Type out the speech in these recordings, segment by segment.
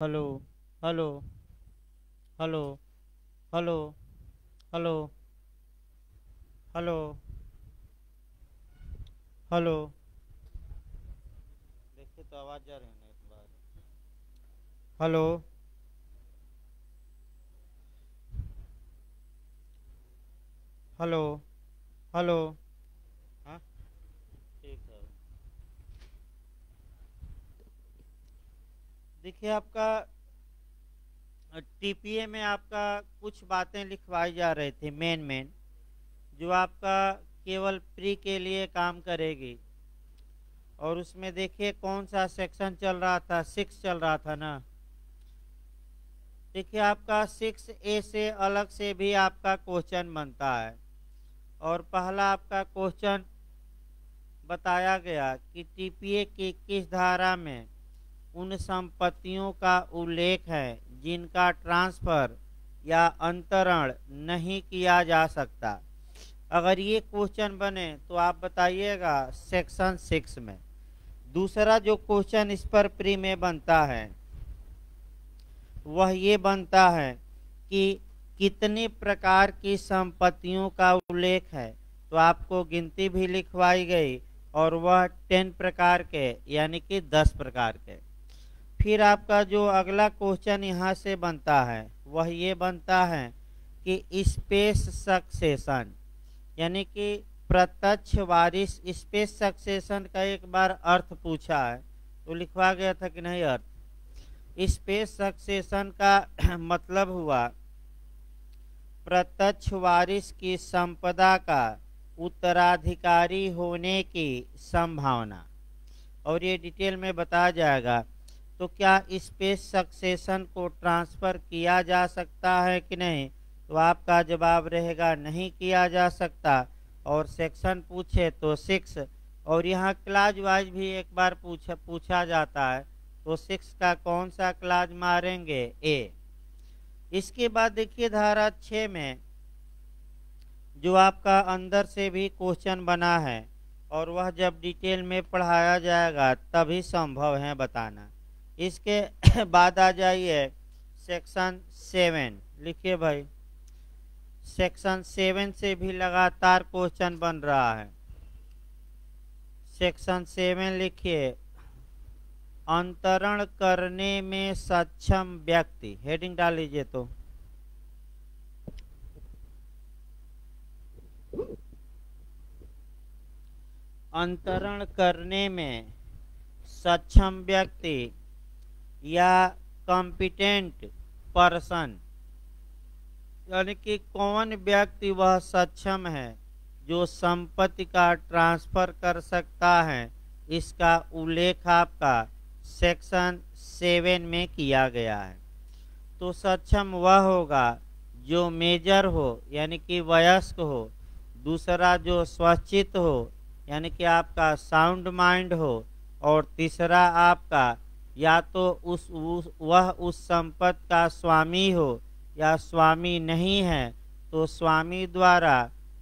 Hello. Hello. Hello. Hello. Hello. Hello. Hello. देखिए तो आवाज़ जा रही है ना एक बार। हेलो। हेलो। हेलो। हाँ, ठीक है। देखिए आपका टीपीए में आपका कुछ बातें लिखवाई जा रही थी मेन मेन, जो आपका केवल प्री के लिए काम करेगी। और उसमें देखिए कौन सा सेक्शन चल रहा था, 6 चल रहा था ना। देखिए आपका 6A से अलग से भी आपका क्वेश्चन बनता है। और पहला आपका क्वेश्चन बताया गया कि टीपीए की किस धारा में उन संपत्तियों का उल्लेख है जिनका ट्रांसफर या अंतरण नहीं किया जा सकता। अगर ये क्वेश्चन बने तो आप बताइएगा सेक्शन 6 में। दूसरा जो क्वेश्चन इस पर प्री में बनता है वह ये बनता है कि कितने प्रकार की संपत्तियों का उल्लेख है। तो आपको गिनती भी लिखवाई गई और वह 10 प्रकार के यानी कि 10 प्रकार के। फिर आपका जो अगला क्वेश्चन यहाँ से बनता है वह ये बनता है कि स्पेस सक्सेशन यानी कि प्रत्यक्ष वारिस। स्पेस सक्सेशन का एक बार अर्थ पूछा है तो लिखवा गया था कि नहीं अर्थ। स्पेस सक्सेशन का मतलब हुआ प्रत्यक्ष वारिस की संपदा का उत्तराधिकारी होने की संभावना। और ये डिटेल में बताया जाएगा। तो क्या स्पेस सक्सेशन को ट्रांसफ़र किया जा सकता है कि नहीं, तो आपका जवाब रहेगा नहीं किया जा सकता। और सेक्शन पूछे तो 6। और यहाँ क्लाज वाइज भी एक बार पूछा जाता है तो 6 का कौन सा क्लाज मारेंगे, ए। इसके बाद देखिए धारा 6 में जो आपका अंदर से भी क्वेश्चन बना है और वह जब डिटेल में पढ़ाया जाएगा तभी संभव है बताना। इसके बाद आ जाइए सेक्शन 7। लिखिए भाई, सेक्शन 7 से भी लगातार क्वेश्चन बन रहा है। सेक्शन 7 लिखिए, अंतरण करने में सक्षम व्यक्ति। हेडिंग डाल लीजिए। तो अंतरण करने में सक्षम व्यक्ति या कॉम्पिटेंट पर्सन यानी कि कौन व्यक्ति वह सक्षम है जो संपत्ति का ट्रांसफर कर सकता है, इसका उल्लेख आपका सेक्शन 7 में किया गया है। तो सक्षम वह होगा जो मेजर हो यानी कि वयस्क हो। दूसरा जो स्वचित हो यानी कि आपका साउंड माइंड हो। और तीसरा आपका या तो वह उस संपत्ति का स्वामी हो या स्वामी नहीं है तो स्वामी द्वारा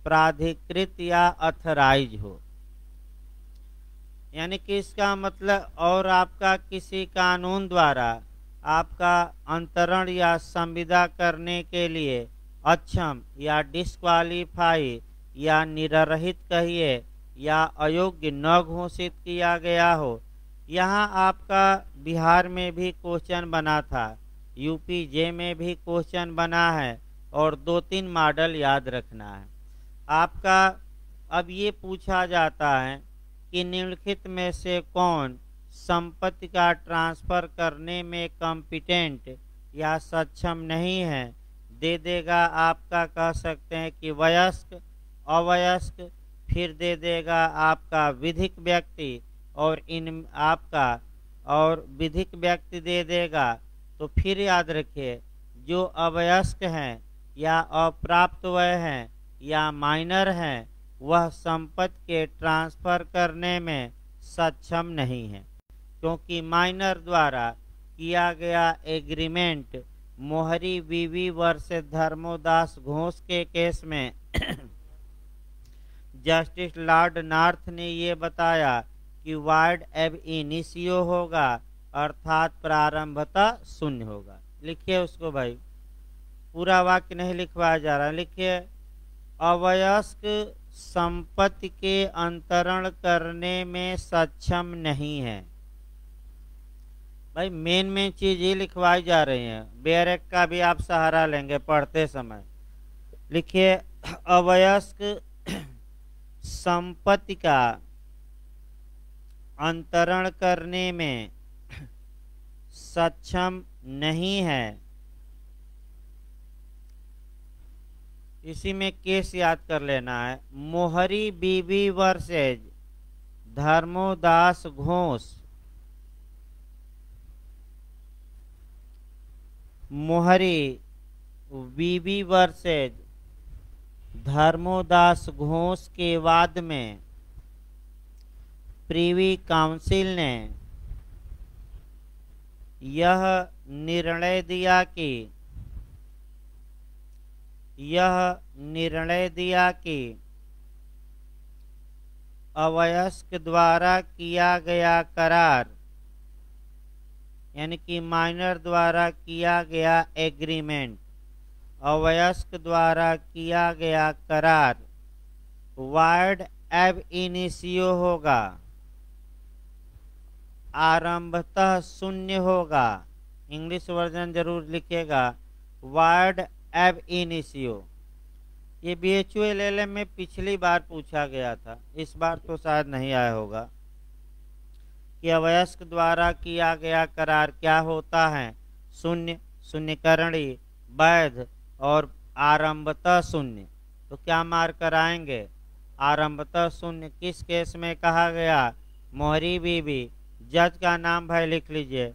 प्राधिकृत या अथराइज हो। यानी कि इसका मतलब और आपका किसी कानून द्वारा आपका अंतरण या संविदा करने के लिए अक्षम या डिस्क्वालीफाई या निरहित कहिए या अयोग्य न घोषित किया गया हो। यहाँ आपका बिहार में भी क्वेश्चन बना था, यूपी जे में भी क्वेश्चन बना है और 2-3 मॉडल याद रखना है आपका। अब ये पूछा जाता है कि निम्नलिखित में से कौन संपत्ति का ट्रांसफर करने में कॉम्पिटेंट या सक्षम नहीं है। दे देगा आपका, कह सकते हैं कि वयस्क, अवयस्क, फिर दे देगा आपका विधिक व्यक्ति और इन आपका और विधिक व्यक्ति दे देगा। तो फिर याद रखिए जो अवयस्क हैं या अप्राप्त वय हैं या माइनर हैं वह संपत्ति के ट्रांसफर करने में सक्षम नहीं है, क्योंकि माइनर द्वारा किया गया एग्रीमेंट मोहरी वीवी वर्सेस धर्मोदास घोष के केस में जस्टिस लॉर्ड नॉर्थ ने ये बताया कि वार्ड एब इनिशियो होगा अर्थात प्रारंभतः शून्य होगा। लिखिए उसको भाई, पूरा वाक्य नहीं लिखवाया जा रहा है, लिखिए अवयस्क संपत्ति के अंतरण करने में सक्षम नहीं है। भाई मेन चीज ये लिखवाई जा रही है, बेरेक का भी आप सहारा लेंगे पढ़ते समय। लिखिए अवयस्क संपत्ति का अंतरण करने में सक्षम नहीं है। इसी में केस याद कर लेना है, मोहरी बीबी वर्सेज धर्मोदास घोष। मोहरी बीबी वर्सेज धर्मोदास घोष के वाद में प्रीवी काउंसिल ने यह निर्णय दिया कि अवयस्क द्वारा किया गया करार, यानी कि माइनर द्वारा किया गया एग्रीमेंट, अवयस्क द्वारा किया गया करार वाइड एब इनिशियो होगा, आरंभतः शून्य होगा। इंग्लिश वर्जन जरूर लिखिएगा, वाइड एब इनिशियो। ये BHULLM में पिछली बार पूछा गया था, इस बार तो शायद नहीं आया होगा कि अवयस्क द्वारा किया गया करार क्या होता है, शून्य, शून्यकरणी, वैध और आरंभतः शून्य। तो क्या मार्क कराएंगे, आरंभतः शून्य। किस केस में कहा गया, मोहरी बीबी। जज का नाम भाई लिख लीजिए,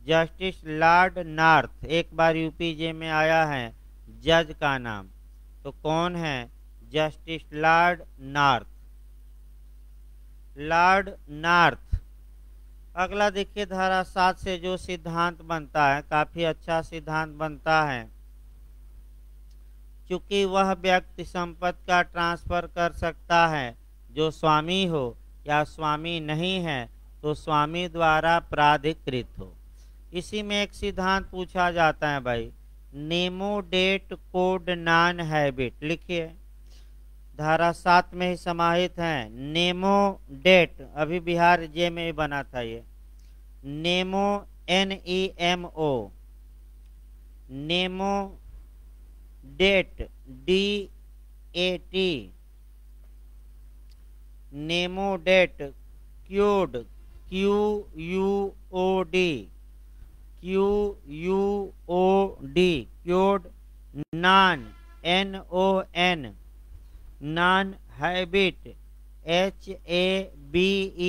जस्टिस लॉर्ड नॉर्थ। एक बार UPJ में आया है जज का नाम, तो कौन है, justice Lord north, Lord north. अगला देखिए धारा 7 से जो सिद्धांत बनता है, काफी अच्छा सिद्धांत बनता है। चूंकि वह व्यक्ति संपत्ति का ट्रांसफर कर सकता है जो स्वामी हो या स्वामी नहीं है तो स्वामी द्वारा प्राधिकृत हो। इसी में एक सिद्धांत पूछा जाता है भाई, नेमो डेट कोड नॉन हैबिट। लिखिए धारा 7 में ही समाहित है नेमो डेट, अभी बिहार जे में बना था ये, नेमो NEMO, नेमो डेट DAT, नेमो डेट क्यूड QUOD, क्यूड नॉन NON, नॉन हैबिट HABET।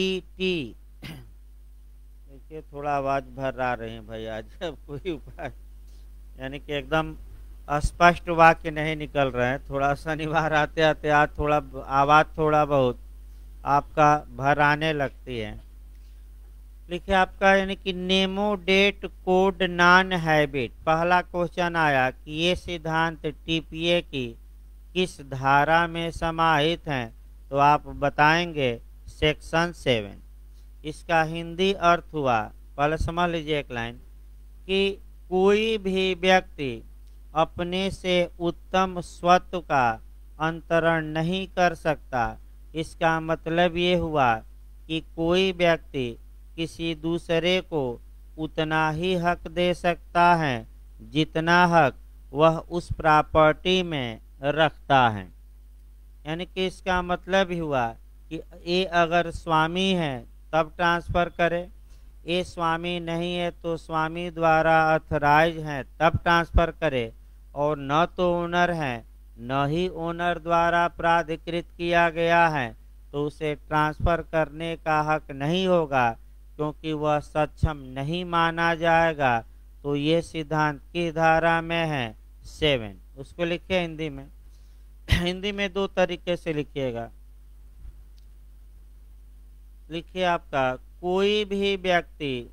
देखिए थोड़ा आवाज भर रहे हैं भाई आज, कोई उपाय यानी कि एकदम स्पष्ट वाक्य नहीं निकल रहे हैं। थोड़ा शनिवार आते आते आज थोड़ा आवाज थोड़ा बहुत आपका भर आने लगती है। लिखिए आपका यानी कि नेमो डेट कोड नॉन हैबिट। पहला क्वेश्चन आया कि ये सिद्धांत TPA की किस धारा में समाहित हैं, तो आप बताएंगे सेक्शन 7। इसका हिंदी अर्थ हुआ, पहले समझ लीजिए एक लाइन, कि कोई भी व्यक्ति अपने से उत्तम स्वत्व का अंतरण नहीं कर सकता। इसका मतलब ये हुआ कि कोई व्यक्ति किसी दूसरे को उतना ही हक दे सकता है जितना हक वह उस प्रॉपर्टी में रखता है। यानी कि इसका मतलब ही हुआ कि ये अगर स्वामी है तब ट्रांसफर करे, ये स्वामी नहीं है तो स्वामी द्वारा ऑथराइज है तब ट्रांसफर करे, और न तो ओनर है न ही ओनर द्वारा प्राधिकृत किया गया है तो उसे ट्रांसफर करने का हक नहीं होगा, क्योंकि वह सक्षम नहीं माना जाएगा। तो ये सिद्धांत किस धारा में है, 7। उसको लिखिए हिंदी में। हिंदी में 2 तरीके से लिखिएगा। लिखिए आपका, कोई भी व्यक्ति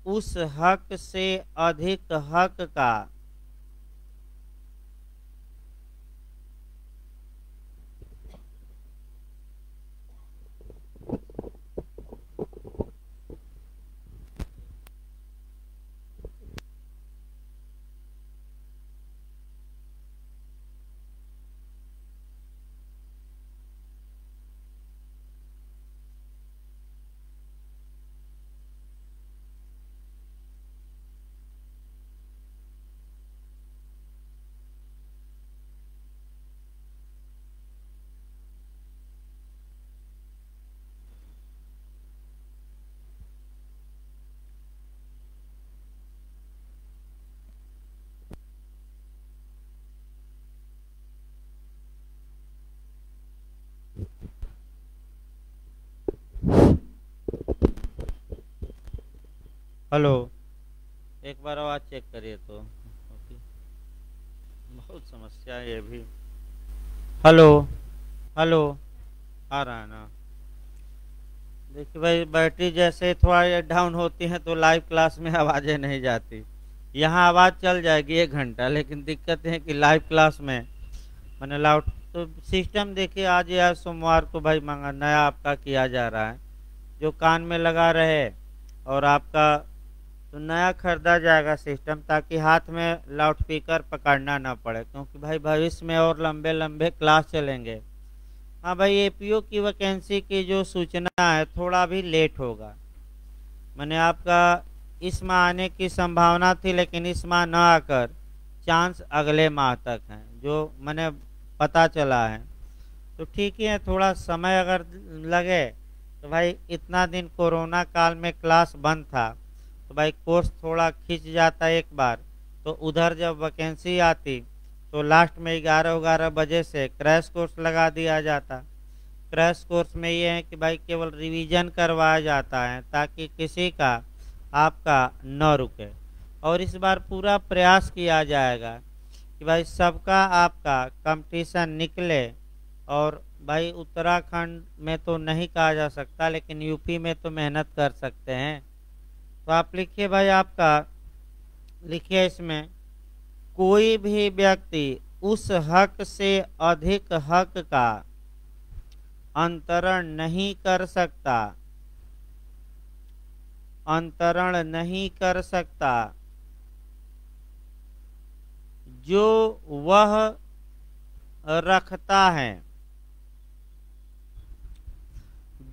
उस हक से अधिक हक का हेलो, एक बार आवाज़ चेक करिए तो। ओके, बहुत समस्या है ये भी। हेलो, हेलो, आ रहा है ना? देखिए भाई, बैटरी जैसे थोड़ा ये डाउन होती है तो लाइव क्लास में आवाज़ें नहीं जाती। यहाँ आवाज़ चल जाएगी 1 घंटा, लेकिन दिक्कत है कि लाइव क्लास में मैंने लाउड तो सिस्टम देखिए, आज या सोमवार को भाई मंगा नया आपका किया जा रहा है, जो कान में लगा रहे और आपका तो नया खरीदा जाएगा सिस्टम, ताकि हाथ में लाउड स्पीकर पकड़ना ना पड़े, क्योंकि भाई भविष्य में और लंबे लंबे क्लास चलेंगे। हाँ भाई, एपीओ की वैकेंसी की जो सूचना है थोड़ा भी लेट होगा। मैंने आपका इस माह आने की संभावना थी, लेकिन इस माह न आकर चांस अगले माह तक है, जो मैंने पता चला है। तो ठीक ही है, थोड़ा समय अगर लगे तो भाई, इतना दिन कोरोना काल में क्लास बंद था तो भाई कोर्स थोड़ा खिंच जाता एक बार, तो उधर जब वैकेंसी आती तो लास्ट में 11-11 बजे से क्रैश कोर्स लगा दिया जाता। क्रैश कोर्स में ये है कि भाई केवल रिवीजन करवाया जाता है, ताकि किसी का आपका न रुके। और इस बार पूरा प्रयास किया जाएगा कि भाई सबका आपका कंपटीशन निकले। और भाई उत्तराखंड में तो नहीं कहा जा सकता, लेकिन यूपी में तो मेहनत कर सकते हैं। तो आप लिखिए भाई, आपका लिखिए इसमें, कोई भी व्यक्ति उस हक से अधिक हक का अंतरण नहीं कर सकता, अंतरण नहीं कर सकता, जो वह रखता है,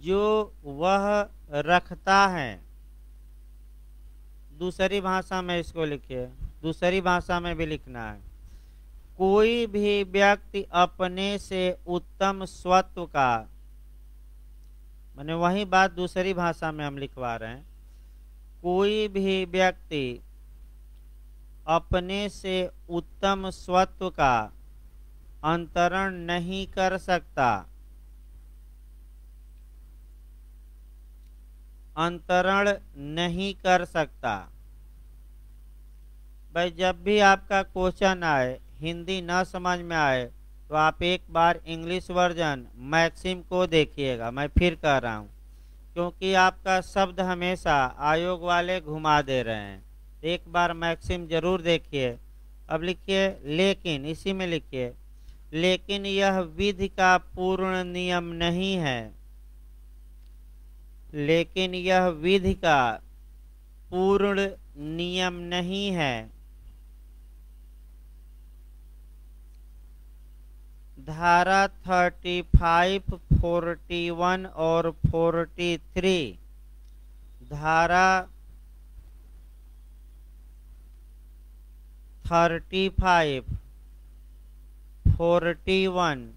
जो वह रखता है। दूसरी भाषा में इसको लिखिए, दूसरी भाषा में भी लिखना है। कोई भी व्यक्ति अपने से उत्तम स्वत्व का, मैंने वही बात दूसरी भाषा में हम लिखवा रहे हैं। कोई भी व्यक्ति अपने से उत्तम स्वत्व का अंतरण नहीं कर सकता, अंतरण नहीं कर सकता। भाई जब भी आपका क्वेश्चन आए, हिंदी न समझ में आए, तो आप एक बार इंग्लिश वर्जन मैक्सिम को देखिएगा। मैं फिर कह रहा हूँ, क्योंकि आपका शब्द हमेशा आयोग वाले घुमा दे रहे हैं। एक बार मैक्सिम जरूर देखिए। अब लिखिए लेकिन, इसी में लिखिए, लेकिन यह विधि का पूर्ण नियम नहीं है, लेकिन यह विधि का पूर्ण नियम नहीं है। धारा 35, 41 और 43, धारा 35, 41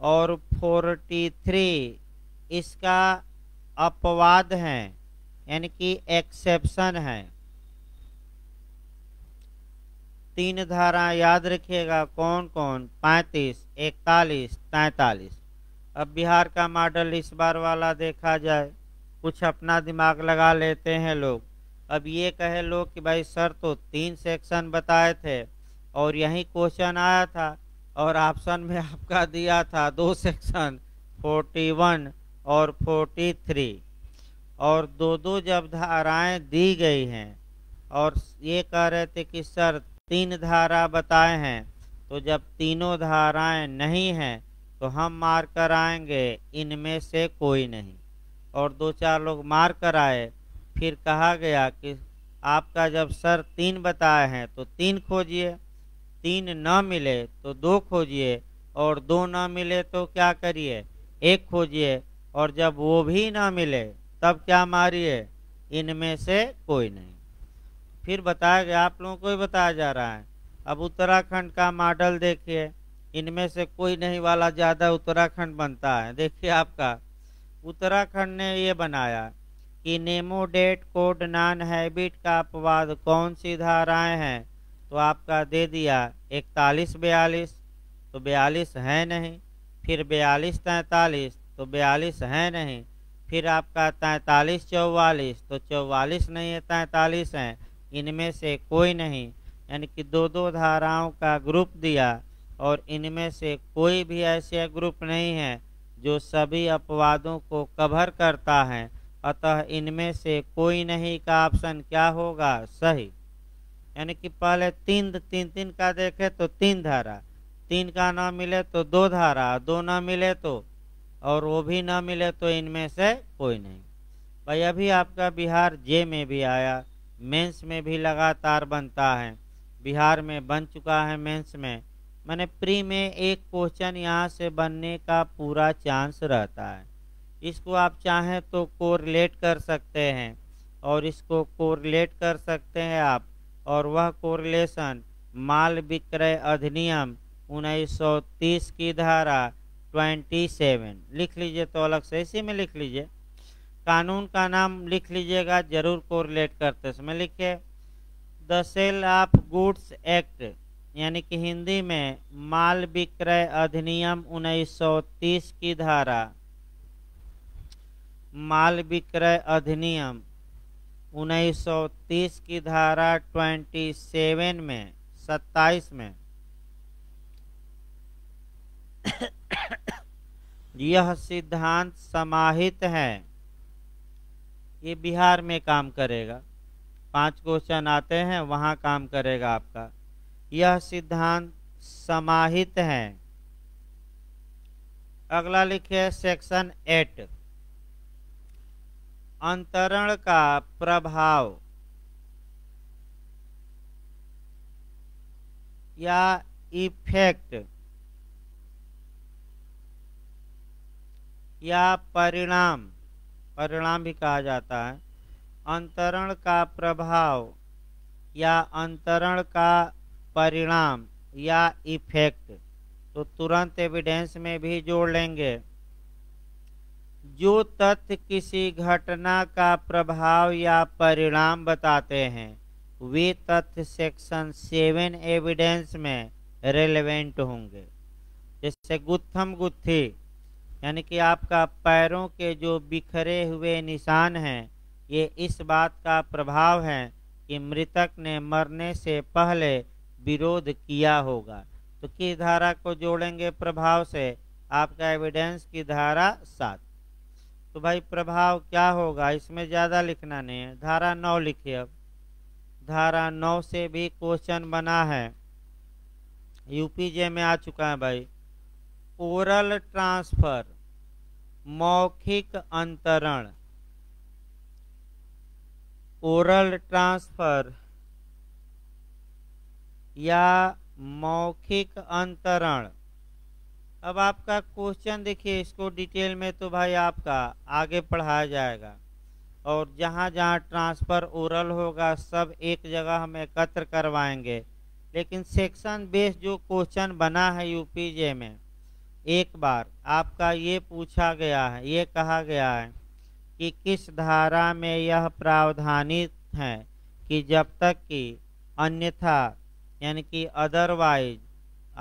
और 43 इसका अपवाद है, यानी कि एक्सेप्शन है। 3 धारा याद रखिएगा, कौन कौन? 35, 41, 43। अब बिहार का मॉडल इस बार वाला देखा जाए, कुछ अपना दिमाग लगा लेते हैं लोग। अब ये कहे लोग कि भाई सर तो 3 सेक्शन बताए थे और यही क्वेश्चन आया था, और ऑप्शन में आपका दिया था 2 सेक्शन, 41 और 43। और दो दो जब धाराएं दी गई हैं और ये कह रहे थे कि सर 3 धारा बताए हैं, तो जब तीनों धाराएं नहीं हैं तो हम मार कर आएंगे इनमें से कोई नहीं। और 2-4 लोग मार कर आए। फिर कहा गया कि आपका जब सर 3 बताए हैं तो 3 खोजिए, 3 न मिले तो 2 खोजिए, और 2 न मिले तो क्या करिए? 1 खोजिए, और जब वो भी ना मिले तब क्या मारिए? इनमें से कोई नहीं। फिर बताया गया, आप लोगों को ही बताया जा रहा है। अब उत्तराखंड का मॉडल देखिए, इनमें से कोई नहीं वाला ज़्यादा उत्तराखंड बनता है। देखिए आपका उत्तराखंड ने ये बनाया कि नेमोडेट कोड नॉन हैबिट का अपवाद कौन सी धाराएं हैं, तो आपका दे दिया 41-42, तो 42 है नहीं। फिर 42-43, तो 42 है नहीं। फिर आपका 43 44, तो 44 नहीं है 43 है, इनमें से कोई नहीं, यानी कि दो दो धाराओं का ग्रुप दिया और इनमें से कोई भी ऐसे ग्रुप नहीं है जो सभी अपवादों को कवर करता है, अतः इनमें से कोई नहीं का ऑप्शन क्या होगा, सही। यानी कि पहले तीन तीन तीन का देखे तो तीन धारा, तीन का ना मिले तो दो धारा, दो ना मिले तो, और वो भी ना मिले तो इनमें से कोई नहीं। भाई अभी आपका बिहार जे में भी आया, मेंस में भी लगातार बनता है, बिहार में बन चुका है मेंस में, मैंने प्री में एक क्वेश्चन यहाँ से बनने का पूरा चांस रहता है। इसको आप चाहें तो कोरिलेट कर सकते हैं, और इसको कोरिलेट कर सकते हैं आप, और वह कोरिलेशन माल विक्रय अधिनियम 1930 की धारा 27 लिख लीजिए, तो अलग से इसी में लिख लीजिए, कानून का नाम लिख लीजिएगा, जरूर कोरिलेट करते समय लिखिए। The sale of goods act, यानी कि हिंदी में माल विक्रय अधिनियम 1930 की धारा, माल विक्रय अधिनियम 1930 की धारा 27 में 27 में यह सिद्धांत समाहित है, ये बिहार में काम करेगा, 5 क्वेश्चन आते हैं वहां काम करेगा आपका। यह सिद्धांत समाहित है। अगला लिखिए सेक्शन 8, अंतरण का प्रभाव या इफेक्ट या परिणाम, परिणाम भी कहा जाता है, अंतरण का प्रभाव या अंतरण का परिणाम या इफेक्ट, तो तुरंत एविडेंस में भी जोड़ लेंगे। जो तथ्य किसी घटना का प्रभाव या परिणाम बताते हैं वे तथ्य सेक्शन 7 एविडेंस में रेलेवेंट होंगे। जैसे गुत्थम गुत्थी, यानी कि आपका पैरों के जो बिखरे हुए निशान हैं, ये इस बात का प्रभाव है कि मृतक ने मरने से पहले विरोध किया होगा। तो किस धारा को जोड़ेंगे प्रभाव से, आपका एविडेंस की धारा 7। तो भाई प्रभाव क्या होगा, इसमें ज़्यादा लिखना नहीं है, धारा 9 लिखिए। अब धारा 9 से भी क्वेश्चन बना है, यूपीजे में आ चुका है भाई। ओरल ट्रांसफर, मौखिक अंतरण, ओरल ट्रांसफर या मौखिक अंतरण। अब आपका क्वेश्चन देखिए, इसको डिटेल में तो भाई आपका आगे पढ़ाया जाएगा, और जहाँ जहाँ ट्रांसफर ओरल होगा सब एक जगह हम एकत्र करवाएंगे। लेकिन सेक्शन बेस जो क्वेश्चन बना है यूपीजे में, एक बार आपका ये पूछा गया है, ये कहा गया है कि किस धारा में यह प्रावधानित है कि जब तक कि अन्यथा, यानी कि अदरवाइज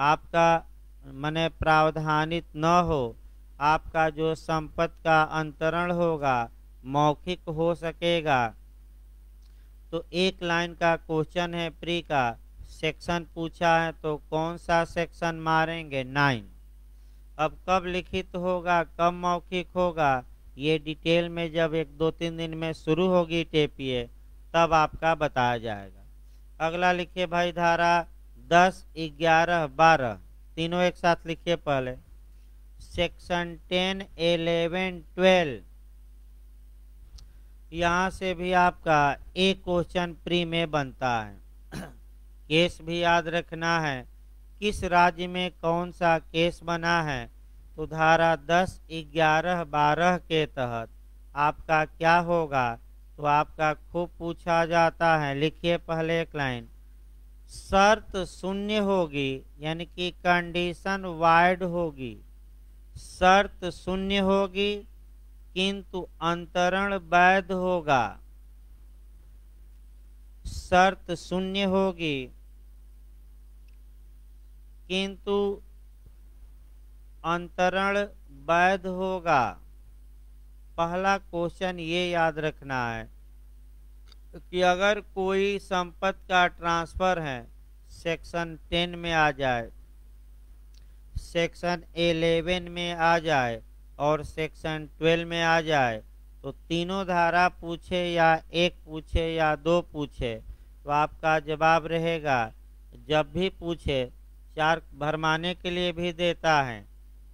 आपका माने प्रावधानित न हो, आपका जो संपत्ति का अंतरण होगा मौखिक हो सकेगा। तो एक लाइन का क्वेश्चन है प्री का, सेक्शन पूछा है तो कौन सा सेक्शन मारेंगे, 9। अब कब लिखित होगा कब मौखिक होगा, ये डिटेल में जब 1-2-3 दिन में शुरू होगी टेपीए तब आपका बताया जाएगा। अगला लिखिए भाई धारा 10, 11, 12 तीनों एक साथ लिखिए। पहले सेक्शन 10, 11, 12, यहाँ से भी आपका एक क्वेश्चन प्री में बनता है। केस भी याद रखना है, किस राज्य में कौन सा केस बना है, तो धारा 10, 11, 12 के तहत आपका क्या होगा, तो आपका खूब पूछा जाता है। लिखिए पहले एक लाइन, शर्त शून्य होगी, यानी कि कंडीशन वाइड होगी, शर्त शून्य होगी किंतु अंतरण वैध होगा, शर्त शून्य होगी किंतु अंतरण वैध होगा। पहला क्वेश्चन ये याद रखना है कि अगर कोई संपत्ति का ट्रांसफर है सेक्शन 10 में आ जाए, सेक्शन 11 में आ जाए और सेक्शन 12 में आ जाए, तो तीनों धारा पूछे या एक पूछे या दो पूछे तो आपका जवाब रहेगा, जब भी पूछे, चार भरमाने के लिए भी देता है,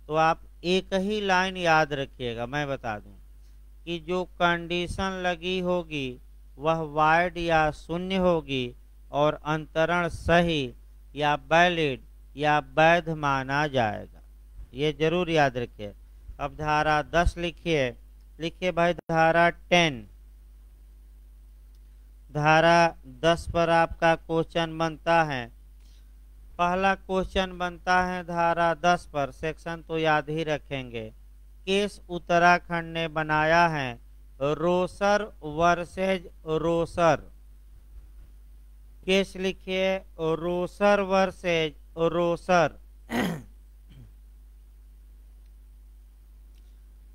तो आप एक ही लाइन याद रखिएगा। मैं बता दूं कि जो कंडीशन लगी होगी वह वाइड या शून्य होगी और अंतरण सही या वैलिड या वैध माना जाएगा। ये जरूर याद रखिए। अब धारा 10 लिखिए। लिखिए भाई धारा 10। धारा 10 पर आपका क्वेश्चन बनता है। पहला क्वेश्चन बनता है धारा 10 पर। सेक्शन तो याद ही रखेंगे। केस उत्तराखंड ने बनाया है रोसर वर्सेज रोसर। केस लिखिए रोसर वर्सेज रोसर।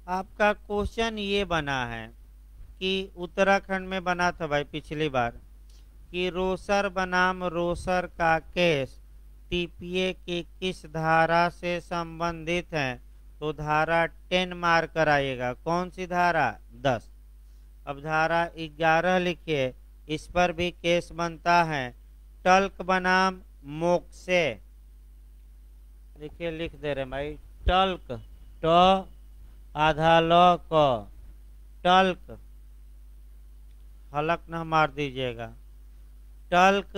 आपका क्वेश्चन ये बना है कि उत्तराखंड में बना था भाई पिछली बार कि रोसर बनाम रोसर का केस टीपीए की किस धारा से संबंधित है, तो धारा 10 मार्क कराइएगा। कौन सी धारा? 10। अब धारा 11 लिखिए। इस पर भी केस बनता है टल्क बनाम मोक्से। देखिए लिख दे रहे भाई टल्क, ट आधा ल क, टल्क, हलक न मार दीजिएगा। टल्क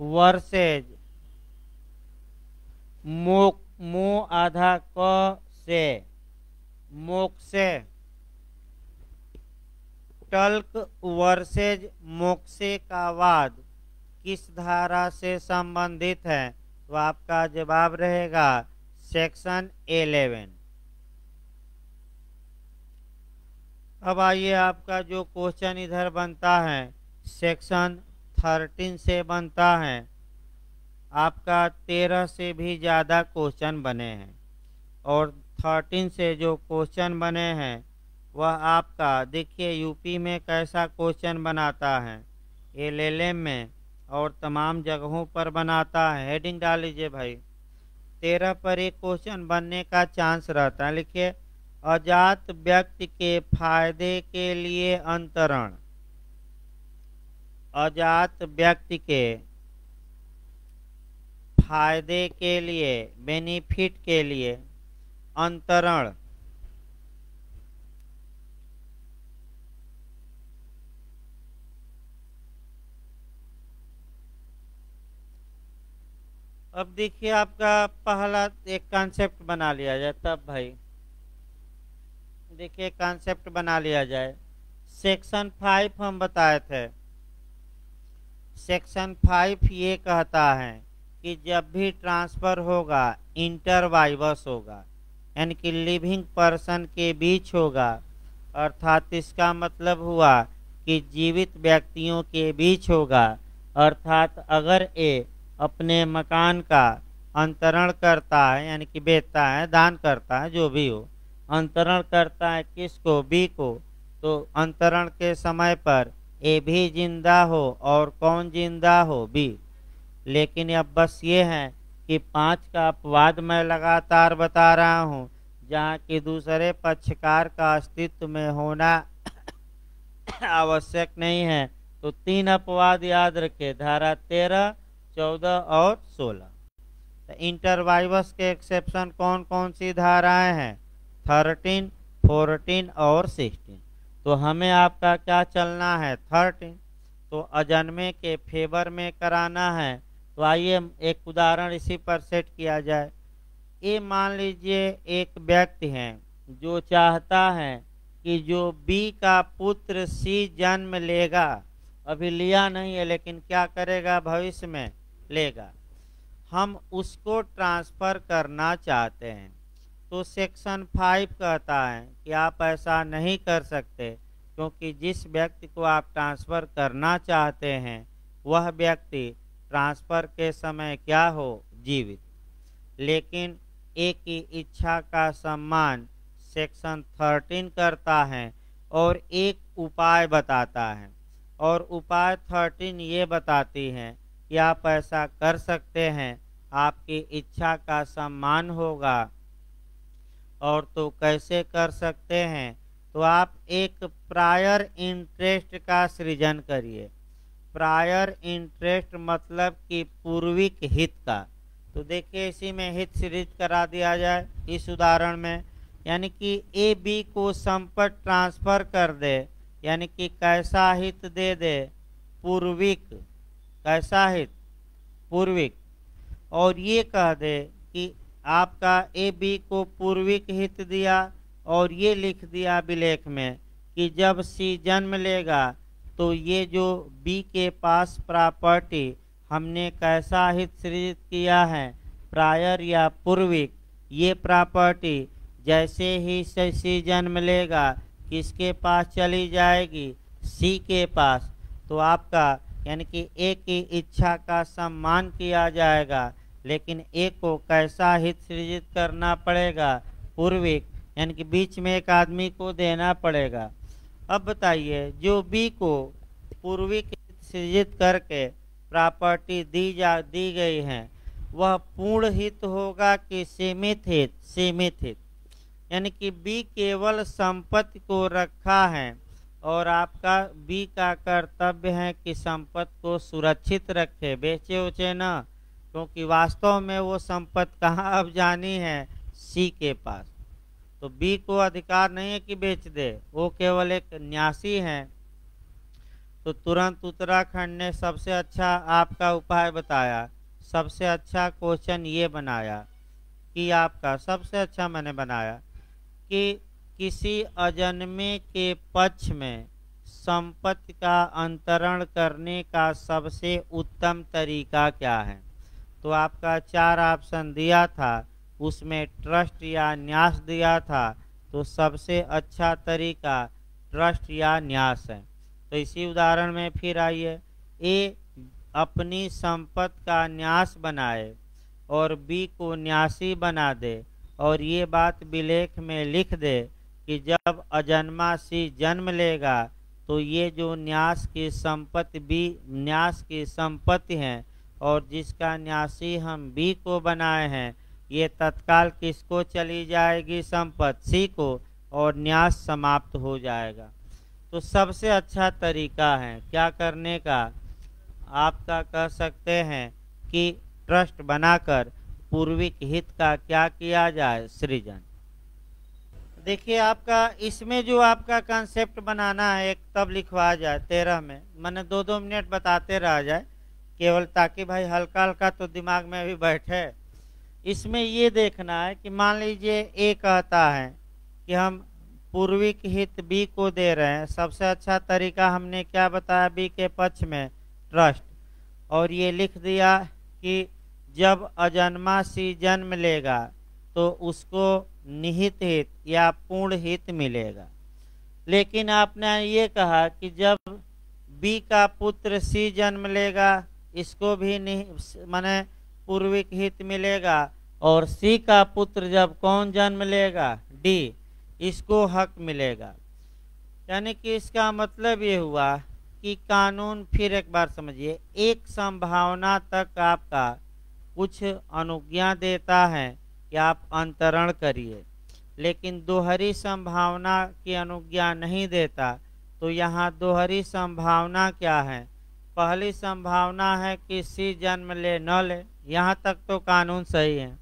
वर्सेज मोक, मो आधा क से, मोक्से। टल्क वर्सेज मोक्से का वाद किस धारा से संबंधित है, तो आपका जवाब रहेगा सेक्शन 11। अब आइए आपका जो क्वेश्चन इधर बनता है सेक्शन 13 से बनता है। आपका 13 से भी ज़्यादा क्वेश्चन बने हैं और 13 से जो क्वेश्चन बने हैं वह आपका देखिए यूपी में कैसा क्वेश्चन बनाता है, एलएलएम में और तमाम जगहों पर बनाता है। हेडिंग डाल लीजिए भाई। 13 पर एक क्वेश्चन बनने का चांस रहता है। लिखिए अजात व्यक्ति के फायदे के लिए अंतरण। अजात व्यक्ति के फायदे के लिए, बेनिफिट के लिए अंतरण। अब देखिए आपका पहला एक कॉन्सेप्ट बना लिया जाए तब भाई। देखिए कॉन्सेप्ट बना लिया जाए। सेक्शन 5 हम बताए थे। सेक्शन 5 ये कहता है कि जब भी ट्रांसफर होगा इंटर वाइवस होगा, यानी कि लिविंग पर्सन के बीच होगा। अर्थात इसका मतलब हुआ कि जीवित व्यक्तियों के बीच होगा। अर्थात अगर ए अपने मकान का अंतरण करता है, यानी कि बेचता है, दान करता है, जो भी हो, अंतरण करता है किसको? बी को, तो अंतरण के समय पर ए भी जिंदा हो और कौन जिंदा हो? बी। लेकिन अब बस ये है कि 5 का अपवाद मैं लगातार बता रहा हूँ, जहाँ की दूसरे पक्षकार का अस्तित्व में होना आवश्यक नहीं है। तो 3 अपवाद याद रखे, धारा 13, 14 और 16। तो इंटरवाइवस के एक्सेप्शन कौन कौन सी धाराएं हैं? 13, 14 और 16। तो हमें आपका क्या चलना है? 13। तो अजन्मे के फेवर में कराना है। तो आइए एक उदाहरण इसी पर सेट किया जाए। ये मान लीजिए एक व्यक्ति है जो चाहता है कि जो बी का पुत्र सी जन्म लेगा, अभी लिया नहीं है लेकिन क्या करेगा? भविष्य में लेगा। हम उसको ट्रांसफर करना चाहते हैं। तो सेक्शन 5 कहता है कि आप ऐसा नहीं कर सकते, क्योंकि जिस व्यक्ति को आप ट्रांसफर करना चाहते हैं वह व्यक्ति ट्रांसफर के समय क्या हो? जीवित। लेकिन ए की इच्छा का सम्मान सेक्शन 13 करता है और एक उपाय बताता है। और उपाय 13 ये बताती है कि आप ऐसा कर सकते हैं, आपकी इच्छा का सम्मान होगा। और तो कैसे कर सकते हैं, तो आप एक प्रायर इंटरेस्ट का सृजन करिए। प्रायर इंटरेस्ट मतलब कि पूर्विक हित का। तो देखिए इसी में हित सृजित करा दिया जाए इस उदाहरण में, यानी कि ए बी को संपत्ति ट्रांसफर कर दे, यानी कि कैसा हित दे दे, पूर्विक। कैसा हित, पूर्विक। और ये कह दे कि आपका ए बी को पूर्विक हित दिया, और ये लिख दिया विलेख में कि जब सी जन्म लेगा तो ये जो बी के पास प्रॉपर्टी हमने कैसा हित सृजित किया है, प्रायर या पूर्विक, ये प्रॉपर्टी जैसे ही सी जन्म लेगा किसके पास चली जाएगी, सी के पास। तो आपका यानी कि ए की इच्छा का सम्मान किया जाएगा, लेकिन ए को कैसा हित सृजित करना पड़ेगा, पूर्विक, यानी कि बीच में एक आदमी को देना पड़ेगा। अब बताइए जो बी को पूर्विक हित सृजित करके प्रॉपर्टी दी गई है, वह पूर्ण हित होगा कि सीमित हित? सीमित हित, यानी कि बी केवल संपत्ति को रखा है और आपका बी का कर्तव्य है कि संपत्ति को सुरक्षित रखे, बेचे उचे न, क्योंकि वास्तव में वो संपत्ति कहाँ अब जानी है, सी के पास। तो बी को अधिकार नहीं है कि बेच दे, वो केवल एक न्यासी है। तो तुरंत उत्तराखंड ने सबसे अच्छा आपका उपाय बताया, सबसे अच्छा क्वेश्चन ये बनाया कि आपका सबसे अच्छा मैंने बनाया कि किसी अजन्मे के पक्ष में संपत्ति का अंतरण करने का सबसे उत्तम तरीका क्या है। तो आपका 4 ऑप्शन दिया था, उसमें ट्रस्ट या न्यास दिया था। तो सबसे अच्छा तरीका ट्रस्ट या न्यास है। तो इसी उदाहरण में फिर आइए, ए अपनी संपत्ति का न्यास बनाए और बी को न्यासी बना दे, और ये बात विलेख में लिख दे कि जब अजन्मा सी जन्म लेगा तो ये जो न्यास की संपत्ति बी न्यास की संपत्ति है और जिसका न्यासी हम बी को बनाए हैं, ये तत्काल किसको चली जाएगी, संपत्ति सी को, और न्यास समाप्त हो जाएगा। तो सबसे अच्छा तरीका है क्या करने का, आपका कह सकते हैं कि ट्रस्ट बनाकर पूर्विक हित का क्या किया जाए, सृजन। देखिए आपका इसमें जो आपका कंसेप्ट बनाना है एक तब लिखवा जाए 13 में, मैंने 2-2 मिनट बताते रह जाए केवल, ताकि भाई हल्का हल्का तो दिमाग में भी बैठे। इसमें ये देखना है कि मान लीजिए ए कहता है कि हम पूर्विक हित बी को दे रहे हैं, सबसे अच्छा तरीका हमने क्या बताया, बी के पक्ष में ट्रस्ट, और ये लिख दिया कि जब अजन्मा सी जन्म लेगा तो उसको निहित हित या पूर्ण हित मिलेगा। लेकिन आपने ये कहा कि जब बी का पुत्र सी जन्म लेगा इसको भी माने पूर्विक हित मिलेगा, और सी का पुत्र जब कौन जन्म लेगा, डी, इसको हक मिलेगा। यानी कि इसका मतलब ये हुआ कि कानून, फिर एक बार समझिए, एक संभावना तक आपका कुछ अनुज्ञा देता है कि आप अंतरण करिए, लेकिन दोहरी संभावना की अनुज्ञा नहीं देता। तो यहाँ दोहरी संभावना क्या है, पहली संभावना है कि सी जन्म ले न ले, यहाँ तक तो कानून सही है।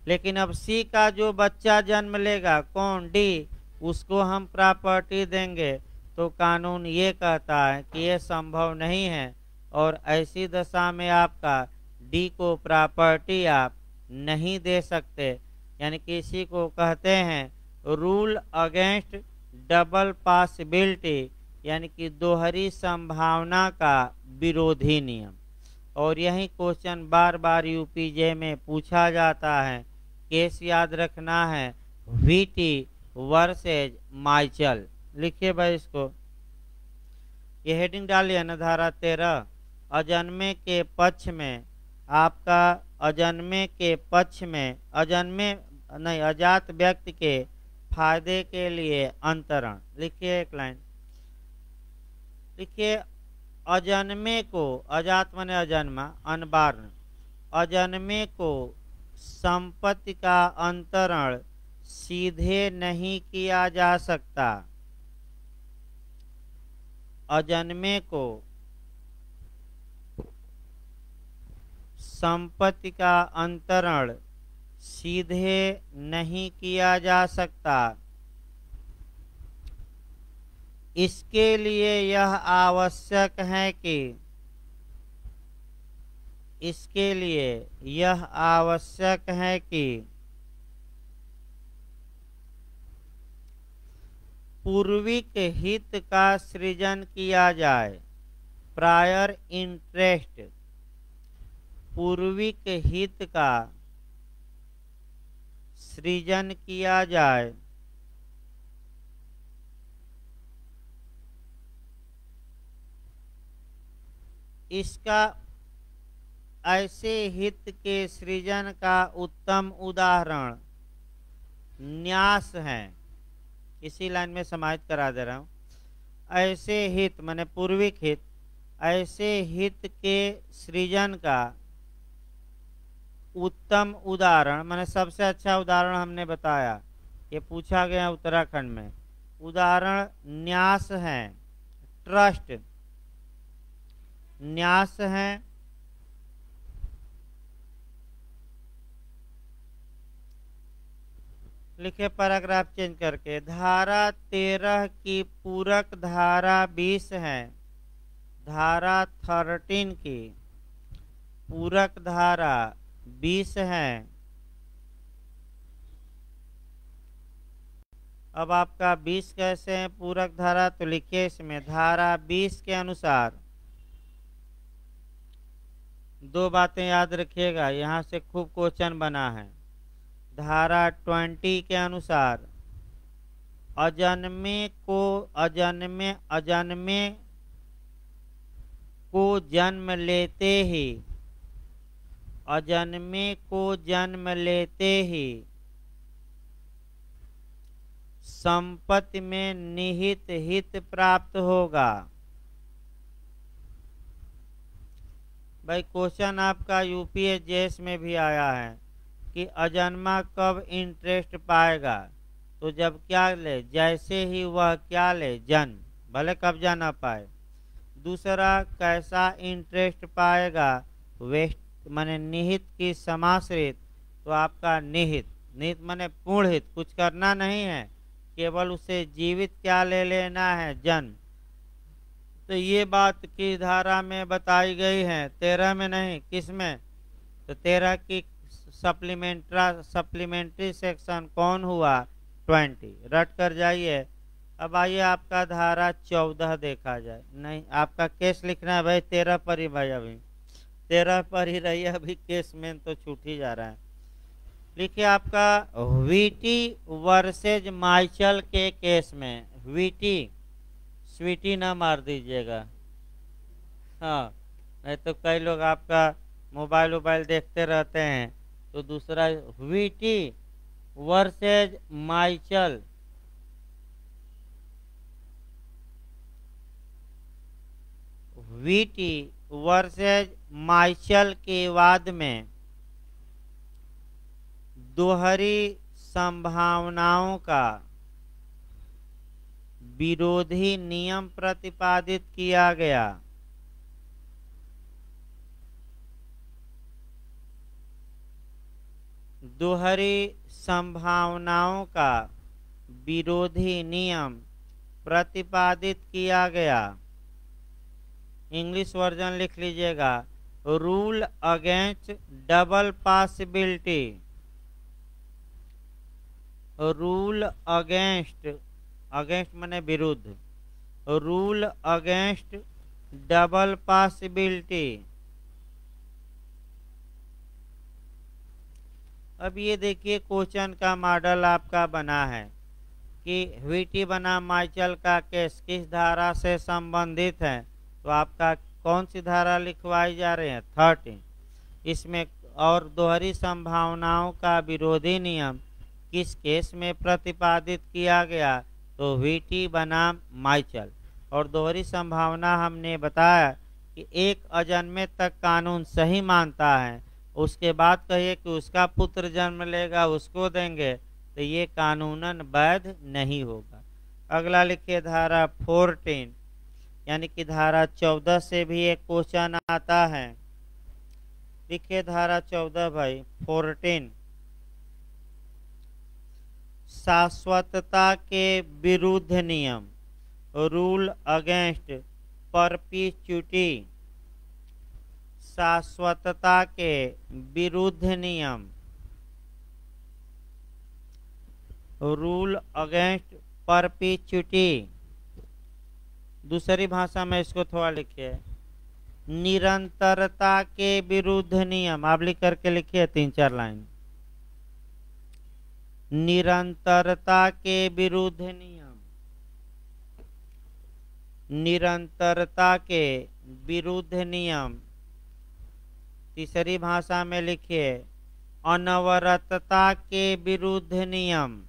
लेकिन अब सी का जो बच्चा जन्म लेगा, कौन, डी, उसको हम प्रॉपर्टी देंगे। तो कानून ये कहता है कि ये संभव नहीं है, और ऐसी दशा में आपका डी को प्रॉपर्टी आप नहीं दे सकते। यानी कि इसी को कहते हैं रूल अगेंस्ट डबल पॉसिबिलिटी, यानी कि दोहरी संभावना का विरोधी नियम। और यही क्वेश्चन बार बार यूपीजे में पूछा जाता है। केस याद रखना है, वीटी वर्सेज माइचल। लिखिए भाई इसको, ये हेडिंग डालिए ना, धारा 13, अजन्मे के पक्ष में आपका, अजन्मे के पक्ष में, अजन्मे नहीं, अजात व्यक्ति के फायदे के लिए अंतरण। लिखिए एक लाइन, लिखिए अजन्मे को, अजात माने अजन्मा, अनबार्न, अजन्मे को संपत्ति का अंतरण सीधे नहीं किया जा सकता। अजन्मे को संपत्ति का अंतरण सीधे नहीं किया जा सकता। इसके लिए यह आवश्यक है कि, इसके लिए यह आवश्यक है कि पूर्विक हित का सृजन किया जाए। प्रायर इंटरेस्ट, पूर्विक हित का सृजन किया जाए। इसका ऐसे हित के सृजन का उत्तम उदाहरण न्यास है। इसी लाइन में समाहित करा दे रहा हूं। ऐसे हित माने पूर्विक हित, ऐसे हित के सृजन का उत्तम उदाहरण माने सबसे अच्छा उदाहरण हमने बताया, ये पूछा गया उत्तराखंड में। उदाहरण न्यास है, ट्रस्ट न्यास है। लिखे पैराग्राफ चेंज करके, धारा 13 की पूरक धारा 20 है। धारा 13 की पूरक धारा 20 है। अब आपका 20 कैसे है पूरक धारा, तो लिखिए इसमें धारा 20 के अनुसार दो बातें याद रखिएगा, यहां से खूब क्वेश्चन बना है। धारा 20 के अनुसार अजन्मे को, अजन्मे को जन्म लेते ही, अजन्मे को जन्म लेते ही संपत्ति में निहित हित प्राप्त होगा। भाई क्वेश्चन आपका यूपीएससी में भी आया है कि अजन्मा कब इंटरेस्ट पाएगा, तो जब क्या ले, जैसे ही वह क्या ले, जन्म, भले कब्जा ना पाए। दूसरा कैसा इंटरेस्ट पाएगा, वेस्ट माने निहित की समाश्रित, तो आपका निहित, निहित माने पूर्ण हित, कुछ करना नहीं है, केवल उसे जीवित क्या ले लेना है, जन्म। तो ये बात की धारा में बताई गई है, 13 में नहीं, किस में, तो 13 की सप्लीमेंट्री सेक्शन कौन हुआ, 20, रट कर जाइए। अब आइए आपका धारा 14 देखा जाए। नहीं, आपका केस लिखना है भाई 13 पर ही, भाई अभी 13 पर ही रहिए, अभी केस में तो छूट ही जा रहा है। लिखिए आपका वीटी वर्सेज माइचल के केस में, वीटी, स्वीटी ना मार दीजिएगा, हाँ, नहीं तो कई लोग आपका मोबाइल वोबाइल देखते रहते हैं, तो दूसरा वीटी वर्सेज माइचल, वीटी वर्सेज माइचल के वाद में दोहरी संभावनाओं का विरोधी नियम प्रतिपादित किया गया। दोहरी संभावनाओं का विरोधी नियम प्रतिपादित किया गया। इंग्लिश वर्जन लिख लीजिएगा, rule against double possibility, rule against, against माने विरुद्ध, रूल अगेंस्ट डबल पॉसिबिलिटी। अब ये देखिए क्वेश्चन का मॉडल आपका बना है कि वीटी बना माइचल का केस किस धारा से संबंधित है, तो आपका कौन सी धारा लिखवाई जा रही है, 30। इसमें और दोहरी संभावनाओं का विरोधी नियम किस केस में प्रतिपादित किया गया, तो वीटी बनाम माइचल। और दोहरी संभावना हमने बताया कि एक अजन्मे तक कानून सही मानता है, उसके बाद कहिए कि उसका पुत्र जन्म लेगा उसको देंगे, तो ये कानूनन वैध नहीं होगा। अगला लिखिए धारा 14, यानी कि धारा 14 से भी एक क्वेश्चन आता है। लिखिए धारा 14 भाई 14, शाश्वतता के विरुद्ध नियम, रूल अगेंस्ट परपीच्युटी। शाश्वतता के विरुद्ध नियम, रूल अगेंस्ट परपीच्युटी। दूसरी भाषा में इसको थोड़ा लिखिए, निरंतरता के विरुद्ध नियम। आप लिख करके लिखिए 3-4 लाइन। निरंतरता के विरुद्ध नियम, निरंतरता के विरुद्ध नियम। तीसरी भाषा में लिखिए, अनवरतता के विरुद्ध नियम।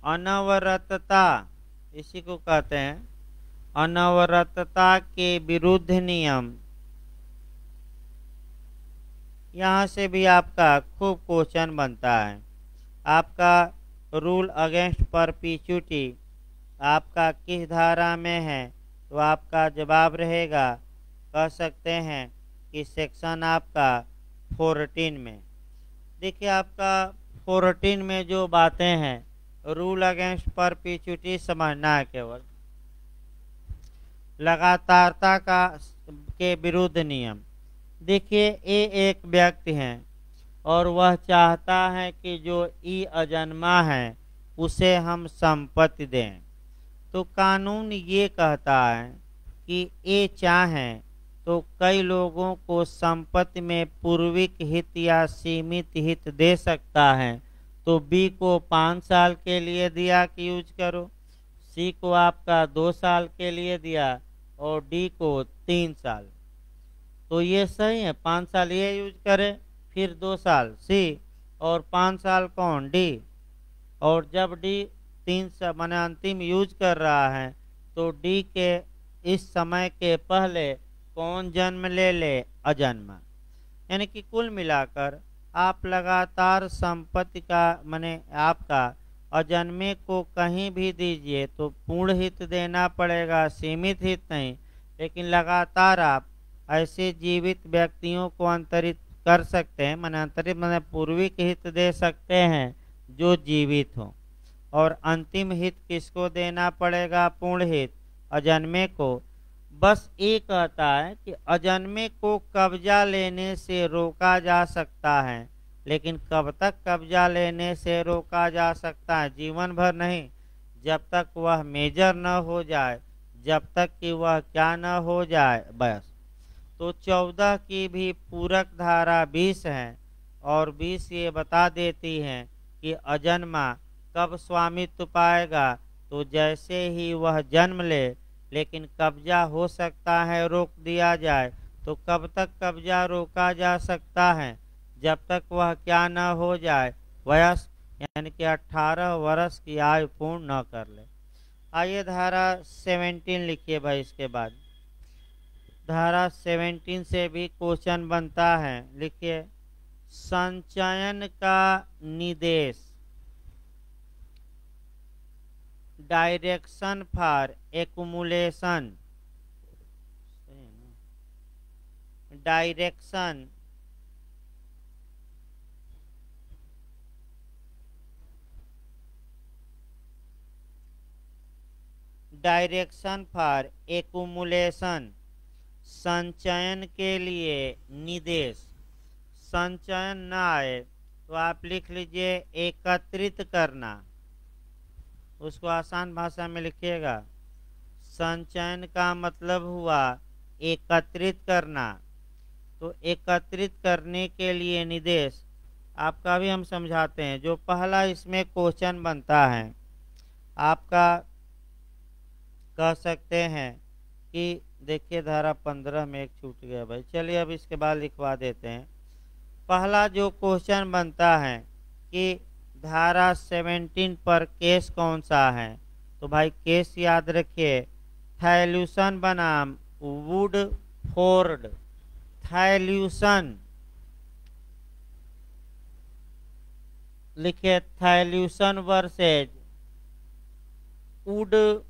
अनवरतता इसी को कहते हैं, अनवरतता के विरुद्ध नियम। यहाँ से भी आपका खूब क्वेश्चन बनता है। आपका रूल अगेंस्ट परपीच्युटी आपका किस धारा में है, तो आपका जवाब रहेगा, कह सकते हैं कि सेक्शन आपका 14 में। देखिए आपका 14 में जो बातें हैं, रूल अगेंस्ट परपीच्युटी समझना है केवल। लगातारता के विरुद्ध नियम। देखिए ये एक व्यक्ति हैं और वह चाहता है कि जो ई अजन्मा है उसे हम संपत्ति दें, तो कानून ये कहता है कि ए चाहें तो कई लोगों को संपत्ति में पूर्विक हित या सीमित हित दे सकता है। तो बी को 5 साल के लिए दिया कि यूज करो, सी को आपका 2 साल के लिए दिया और डी को 3 साल। तो ये सही है, 5 साल ये यूज करे, फिर 2 साल सी और 5 साल कौन, डी। और जब डी 3 साल माने अंतिम यूज कर रहा है, तो डी के इस समय के पहले कौन जन्म ले, अजन्मा। यानी कि कुल मिलाकर आप लगातार संपत्ति का माने आपका अजन्मे को कहीं भी दीजिए तो पूर्ण हित देना पड़ेगा, सीमित हित नहीं। लेकिन लगातार आप ऐसे जीवित व्यक्तियों को अंतरित कर सकते हैं, माने अंतरित माने पूर्विक हित दे सकते हैं जो जीवित हो। और अंतिम हित किसको देना पड़ेगा, पूर्ण हित अजन्मे को। बस ये कहता है कि अजन्मे को कब्जा लेने से रोका जा सकता है, लेकिन कब तक कब्जा लेने से रोका जा सकता है, जीवन भर नहीं, जब तक वह मेजर न हो जाए, जब तक कि वह क्या न हो जाए, बस। तो 14 की भी पूरक धारा 20 है और 20 ये बता देती है कि अजन्मा कब स्वामित्व पाएगा, तो जैसे ही वह जन्म ले, लेकिन कब्जा हो सकता है रोक दिया जाए। तो कब तक कब्जा रोका जा सकता है, जब तक वह क्या न हो जाए, वयस्क, यानी कि 18 वर्ष की आयु पूर्ण न कर ले। आइए धारा 17 लिखिए भाई। इसके बाद धारा 17 से भी क्वेश्चन बनता है। लिखिए, संचयन का निर्देश, direction for accumulation, direction direction for accumulation, संचयन के लिए निर्देश। संचयन न आए तो आप लिख लीजिए एकत्रित करना, उसको आसान भाषा में लिखिएगा। संचयन का मतलब हुआ एकत्रित करना, तो एकत्रित करने के लिए निर्देश आपका भी हम समझाते हैं। जो पहला इसमें क्वेश्चन बनता है आपका, कह सकते हैं कि देखिए धारा 15 में एक छूट गया भाई, चलिए अब इसके बाद लिखवा देते हैं। पहला जो क्वेश्चन बनता है कि धारा 17 पर केस कौन सा है? तो भाई केस याद रखिए, थैल्यूसन बनाम वुडफोर्ड। थैल्यूसन लिखिए, Thellusson versus Woodford.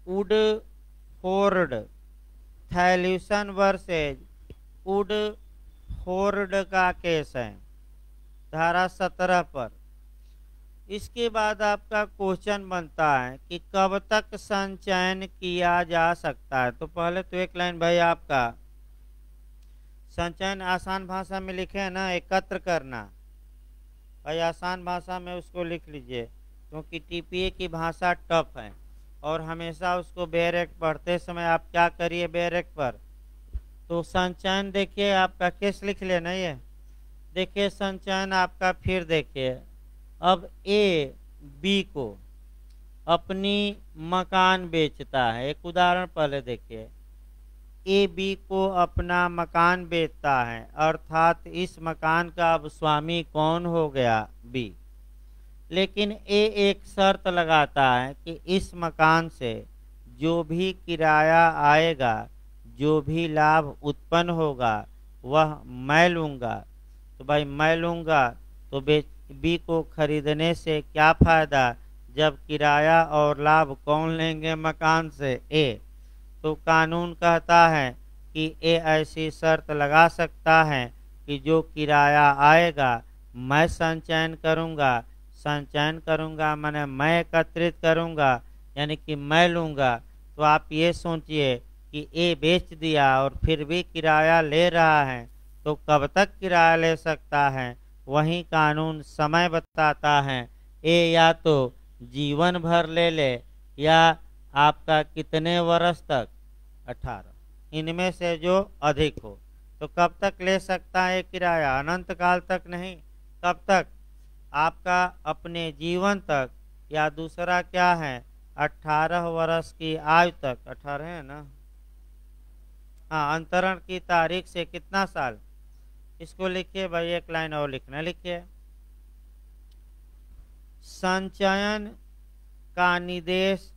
Woodford, Thellusson versus Woodford का केस है धारा 17 पर। इसके बाद आपका क्वेश्चन बनता है कि कब तक संचयन किया जा सकता है। तो पहले तो एक लाइन भाई आपका संचयन आसान भाषा में लिखे है ना, एकत्र करना। भाई आसान भाषा में उसको लिख लीजिए, क्योंकि टीपीए की भाषा टफ है और हमेशा उसको बेरेक्ट पढ़ते समय आप क्या करिए बेरेक्ट पर। तो संचयन देखिए आपका केस लिख लेना ये। देखिए संचयन आपका, फिर देखिए अब ए बी को अपनी मकान बेचता है। एक उदाहरण पहले देखिए, ए बी को अपना मकान बेचता है, अर्थात इस मकान का अब स्वामी कौन हो गया? बी। लेकिन ए एक शर्त लगाता है कि इस मकान से जो भी किराया आएगा, जो भी लाभ उत्पन्न होगा, वह मैं लूँगा। तो भाई मैं लूँगा तो बी को खरीदने से क्या फ़ायदा, जब किराया और लाभ कौन लेंगे मकान से? ए। तो कानून कहता है कि ए ऐसी शर्त लगा सकता है कि जो किराया आएगा मैं संचयन करूंगा। संचयन करूंगा माने मैं एकत्रित करूंगा, यानी कि मैं लूंगा। तो आप ये सोचिए कि ए बेच दिया और फिर भी किराया ले रहा है, तो कब तक किराया ले सकता है? वही कानून समय बताता है। ए या तो जीवन भर ले ले, या आपका कितने वर्ष तक? 18, इनमें से जो अधिक हो। तो कब तक ले सकता है किराया? अनंत काल तक नहीं। कब तक? आपका अपने जीवन तक, या दूसरा क्या है 18 वर्ष की आयु तक। 18 है ना? हाँ, अंतरण की तारीख से कितना साल? इसको लिखिए भाई, एक लाइन और लिखना। लिखिए, संचयन का निर्देश,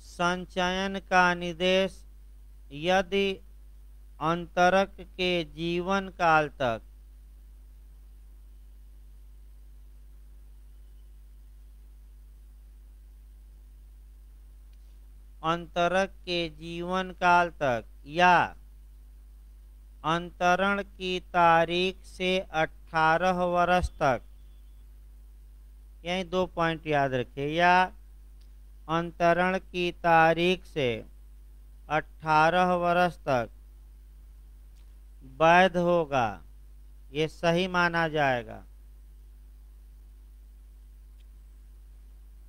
संचयन का निर्देश यदि अंतरक के जीवन काल तक अंतरक के जीवन काल तक या अंतरण की तारीख से 18 वर्ष तक, यही 2 पॉइंट याद रखिए, या अंतरण की तारीख से 18 वर्ष तक वैध होगा, ये सही माना जाएगा।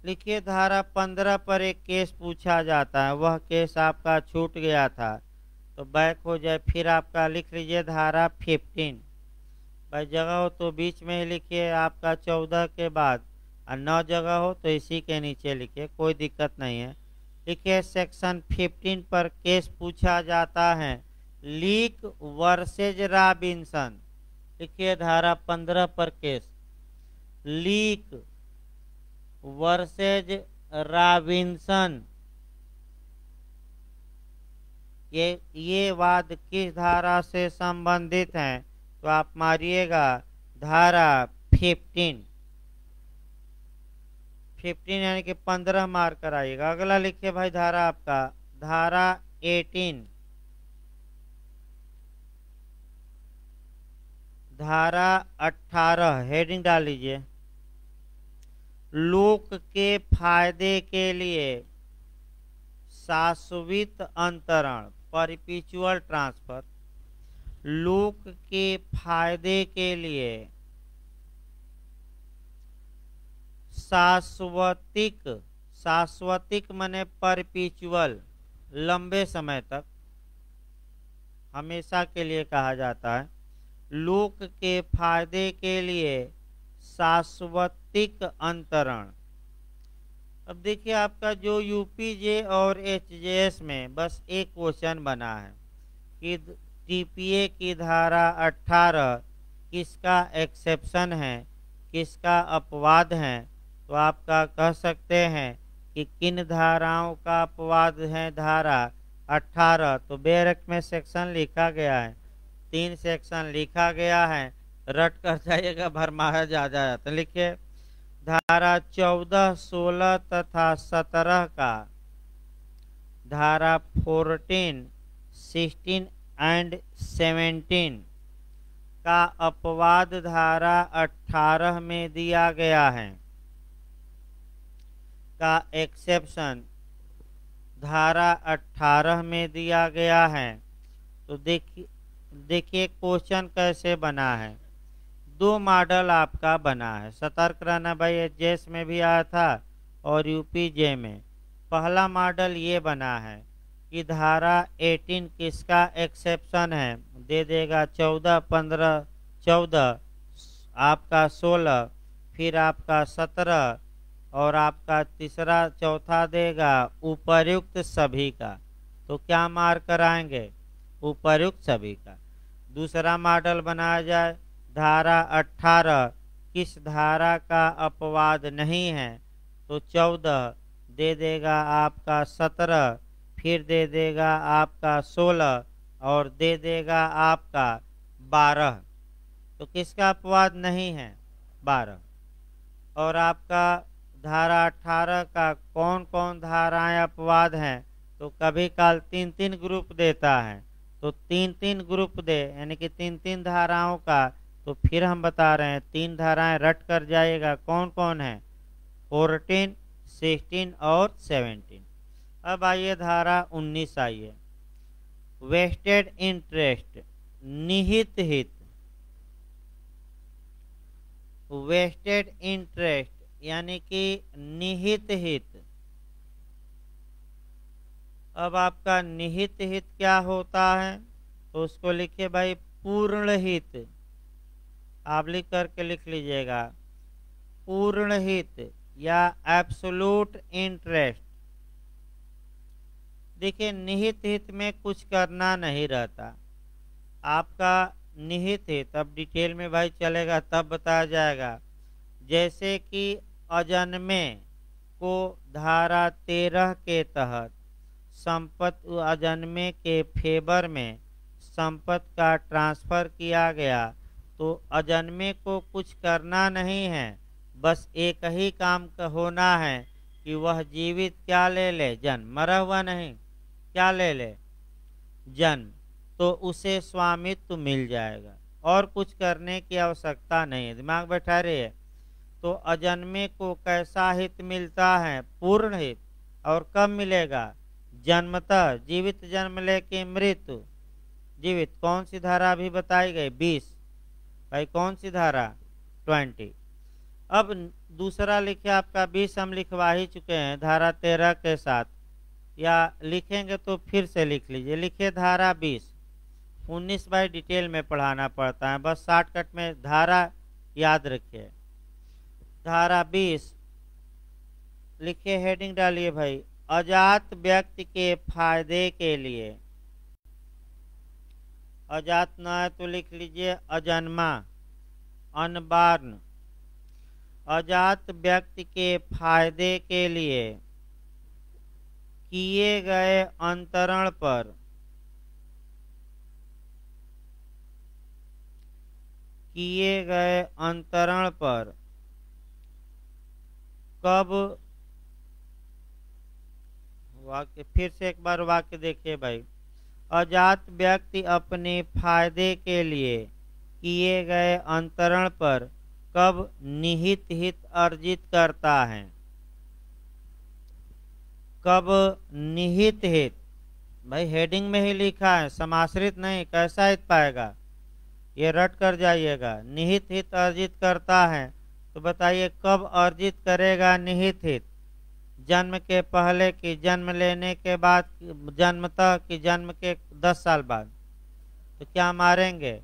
लिखिए, धारा 15 पर एक केस पूछा जाता है, वह केस आपका छूट गया था, तो बैक हो जाए। फिर आपका लिख लीजिए धारा 15। भाई जगह हो तो बीच में ही लिखिए, आपका 14 के बाद, और 9 जगह हो तो इसी के नीचे लिखिए, कोई दिक्कत नहीं है। लिखिए, सेक्शन 15 पर केस पूछा जाता है, लीक वर्सेज रॉबिन्सन। लिखिए, धारा 15 पर केस, लीक वर्सेज रॉबिन्सन। ये वाद किस धारा से संबंधित हैं? तो आप मारिएगा धारा 15 यानी कि 15 मार कर आइएगा। अगला लिखिए भाई धारा आपका, धारा 18, धारा 18 हेडिंग डाल लीजिए। लोक के फायदे के लिए शाश्वत अंतरण, परपेचुअल ट्रांसफर। लोक के फायदे के लिए शाश्वतिक, शाश्वतिक माने परपेचुअल, लंबे समय तक, हमेशा के लिए कहा जाता है। लोक के फायदे के लिए शाश्वतिक अंतरण, अब देखिए आपका जो यूपीजे और एचजेएस में बस एक क्वेश्चन बना है कि टीपीए की धारा 18 किसका एक्सेप्शन है, किसका अपवाद है। तो आपका कह सकते हैं कि किन धाराओं का अपवाद है धारा 18। तो बेरक में सेक्शन लिखा गया है, 3 सेक्शन लिखा गया है, रट कर जाइएगा, भरमाया जा जाए। तो लिखिए धारा 14, 16 तथा 17 का, धारा 14, 16 एंड 17 का अपवाद धारा 18 में दिया गया है, का एक्सेप्शन धारा 18 में दिया गया है। तो देखिए क्वेश्चन कैसे बना है। 2 मॉडल आपका बना है, सतर्क रहना भाई, एचजेएस में भी आया था और यूपीजे में। पहला मॉडल ये बना है कि धारा 18 किसका एक्सेप्शन है, दे देगा 14, 15, 14, आपका 16, फिर आपका 17 और आपका तीसरा चौथा देगा उपर्युक्त सभी का। तो क्या मार्क कराएंगे, उपर्युक्त सभी का। दूसरा मॉडल बनाया जाए, धारा 18 किस धारा का अपवाद नहीं है, तो 14 दे देगा आपका 17, फिर दे देगा आपका 16 और दे देगा आपका 12। तो किसका अपवाद नहीं है, 12। और आपका धारा 18 का कौन कौन धाराएं अपवाद हैं, तो कभी काल 3-3 ग्रुप देता है, तो 3-3 ग्रुप दे यानी कि 3-3 धाराओं का। तो फिर हम बता रहे हैं 3 धाराएं रट कर जाएगा, कौन कौन है, 14, 16 और 17। अब आइए धारा 19 आइए, वेस्टेड इंटरेस्ट, निहित हित। वेस्टेड इंटरेस्ट यानी कि निहित हित। अब आपका निहित हित क्या होता है, तो उसको लिखिए भाई पूर्ण हित। आप लिख करके लिख लीजिएगा पूर्ण हित या एब्सोल्यूट इंटरेस्ट। देखिए निहित हित में कुछ करना नहीं रहता आपका। निहित हित अब डिटेल में भाई चलेगा तब बताया जाएगा। जैसे कि अजन्मे को धारा 13 के तहत संपत्ति अजन्मे के फेवर में संपत्ति का ट्रांसफर किया गया, तो अजन्मे को कुछ करना नहीं है, बस एक ही काम होना है कि वह जीवित क्या ले ले, जन्म, मरा हुआ नहीं, क्या ले ले, जन्म। तो उसे स्वामित्व मिल जाएगा और कुछ करने की आवश्यकता नहीं है। दिमाग बैठा रही है। तो अजन्मे को कैसा हित मिलता है, पूर्ण हित। और कब मिलेगा, जन्मतः, जीवित जन्म लेके मृत्यु जीवित। कौन सी धारा अभी बताई गई, 20 भाई, कौन सी धारा, 20। अब दूसरा लिखे आपका 20 हम लिखवा ही चुके हैं धारा 13 के साथ, या लिखेंगे तो फिर से लिख लीजिए। लिखिए धारा 20, 19 भाई डिटेल में पढ़ाना पड़ता है, बस शॉर्टकट में धारा याद रखिए। धारा 20 लिखिए, हेडिंग डालिए भाई, अजात व्यक्ति के फायदे के लिए। अजात न है तो लिख लीजिए अजन्मा, अनबॉर्न। अजात व्यक्ति के फायदे के लिए किए गए अंतरण पर कब, वाक्य फिर से एक बार वाक्य देखिए भाई, अजात व्यक्ति अपने फायदे के लिए किए गए अंतरण पर कब निहित हित अर्जित करता है। कब निहित हित, भाई हेडिंग में ही लिखा है, समाश्रित नहीं, कैसा हित पाएगा, ये रट कर जाइएगा। निहित हित अर्जित करता है, तो बताइए कब अर्जित करेगा निहित हित, जन्म के पहले की, जन्म लेने के बाद, जन्मतः की जन्म के 10 साल बाद। तो क्या मारेंगे,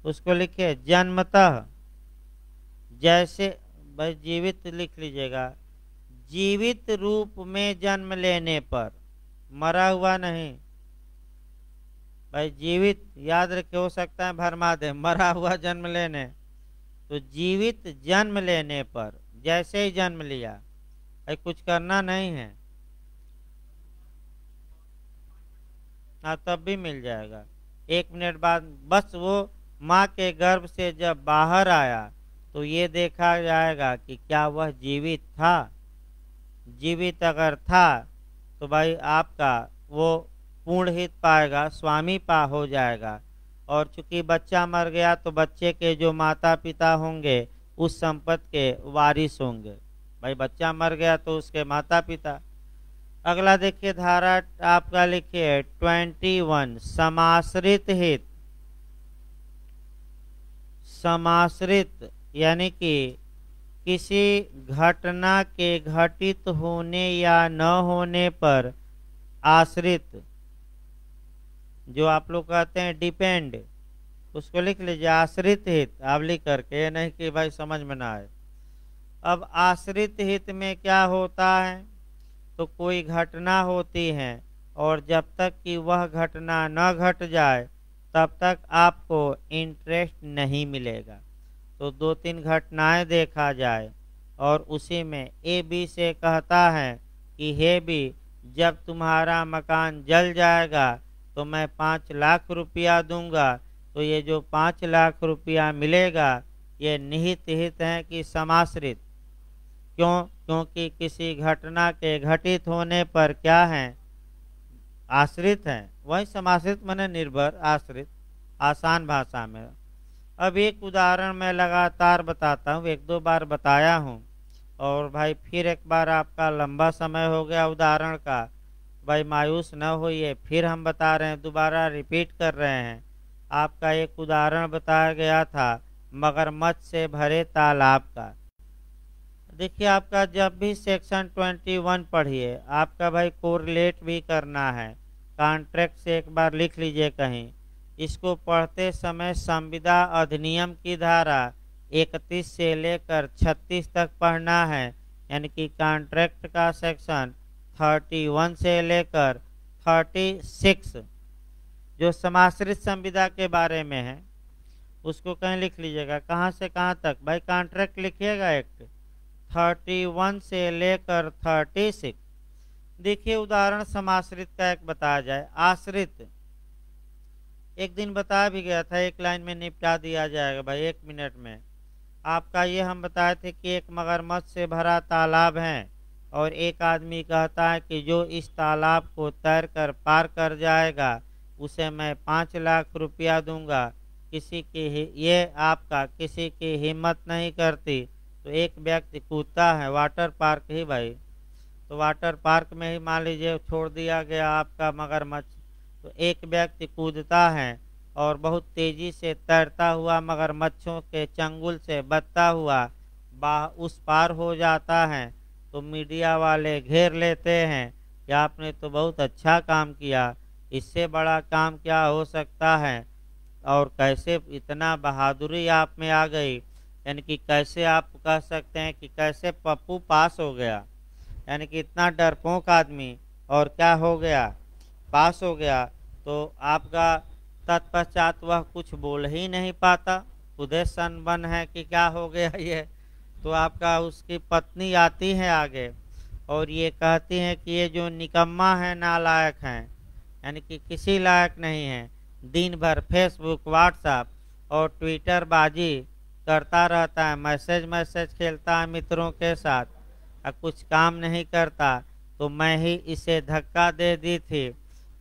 उसको लिखिए जन्मतः, जैसे भाई जीवित लिख लीजिएगा, जीवित रूप में जन्म लेने पर, मरा हुआ नहीं भाई, जीवित याद रखे, हो सकता है भरमा दे, मरा हुआ जन्म लेने, तो जीवित जन्म लेने पर, जैसे ही जन्म लिया भाई कुछ करना नहीं है, हाँ तब भी मिल जाएगा। 1 मिनट बाद बस वो माँ के गर्भ से जब बाहर आया तो ये देखा जाएगा कि क्या वह जीवित था। जीवित अगर था तो भाई आपका वो पूर्ण हित पाएगा, स्वामी पा हो जाएगा। और चूंकि बच्चा मर गया तो बच्चे के जो माता पिता होंगे उस संपत्ति के वारिस होंगे। भाई बच्चा मर गया तो उसके माता पिता। अगला देखिए धारा आपका लिखिए 21, समाश्रित हित। समाश्रित यानी कि किसी घटना के घटित होने या न होने पर आश्रित, जो आप लोग कहते हैं डिपेंड, उसको लिख लीजिए आश्रित हित, आप लिख करके, ये नहीं कि भाई समझ में ना आए। अब आश्रित हित में क्या होता है, तो कोई घटना होती है और जब तक कि वह घटना न घट जाए तब तक आपको इंटरेस्ट नहीं मिलेगा। तो 2-3 घटनाएं देखा जाए और उसी में ए बी से कहता है कि हे बी, जब तुम्हारा मकान जल जाएगा तो मैं 5 लाख रुपया दूंगा। तो ये जो 5 लाख रुपया मिलेगा ये निहित हित है कि समाश्रित। क्यों? क्योंकि किसी घटना के घटित होने पर क्या है, आश्रित है। वही समाश्रित माने निर्भर, आश्रित आसान भाषा में। अब एक उदाहरण मैं लगातार बताता हूँ, 1-2 बार बताया हूँ और भाई फिर एक बार आपका लंबा समय हो गया उदाहरण का, भाई मायूस न होइए, फिर हम बता रहे हैं, दोबारा रिपीट कर रहे हैं। आपका एक उदाहरण बताया गया था मगरमच्छ से भरे तालाब का। देखिए आपका जब भी सेक्शन 21 पढ़िए, आपका भाई कोरिलेट भी करना है, कॉन्ट्रैक्ट से एक बार लिख लीजिए कहीं। इसको पढ़ते समय संविदा अधिनियम की धारा 31 से लेकर 36 तक पढ़ना है, यानी कि कॉन्ट्रैक्ट का सेक्शन 31 से लेकर 36 जो समाश्रित संविदा के बारे में है उसको कहीं लिख लीजिएगा। कहाँ से कहाँ तक भाई, कॉन्ट्रैक्ट लिखिएगा एक्ट 31 से लेकर 36। देखिए उदाहरण समाश्रित का एक बताया जाए। आश्रित एक दिन बताया भी गया था, एक लाइन में निपटा दिया जाएगा भाई 1 मिनट में। आपका ये हम बताए थे कि एक मगरमच्छ से भरा तालाब है और एक आदमी कहता है कि जो इस तालाब को तैर कर पार कर जाएगा उसे मैं 5 लाख रुपया दूंगा। किसी की ये आपका किसी की हिम्मत नहीं करती तो एक व्यक्ति कूदता है, वाटर पार्क ही भाई, तो वाटर पार्क में ही मान लीजिए छोड़ दिया गया आपका मगरमच्छ, तो एक व्यक्ति कूदता है और बहुत तेजी से तैरता हुआ मगरमच्छों के चंगुल से बचता हुआ उस पार हो जाता है। तो मीडिया वाले घेर लेते हैं कि आपने तो बहुत अच्छा काम किया, इससे बड़ा काम क्या हो सकता है, और कैसे इतना बहादुरी आप में आ गई, यानी कि कैसे आप कह सकते हैं कि कैसे पप्पू पास हो गया, यानी कि इतना डरपोक आदमी और क्या हो गया, पास हो गया। तो आपका तत्पश्चात वह कुछ बोल ही नहीं पाता, खुदे सनबन है कि क्या हो गया ये। तो आपका उसकी पत्नी आती है आगे और ये कहती है कि ये जो निकम्मा है, नालायक हैं, यानी कि किसी लायक नहीं है, दिन भर फेसबुक व्हाट्सएप और ट्विटर बाजी करता रहता है, मैसेज खेलता है मित्रों के साथ, कुछ काम नहीं करता। तो मैं ही इसे धक्का दे दी थी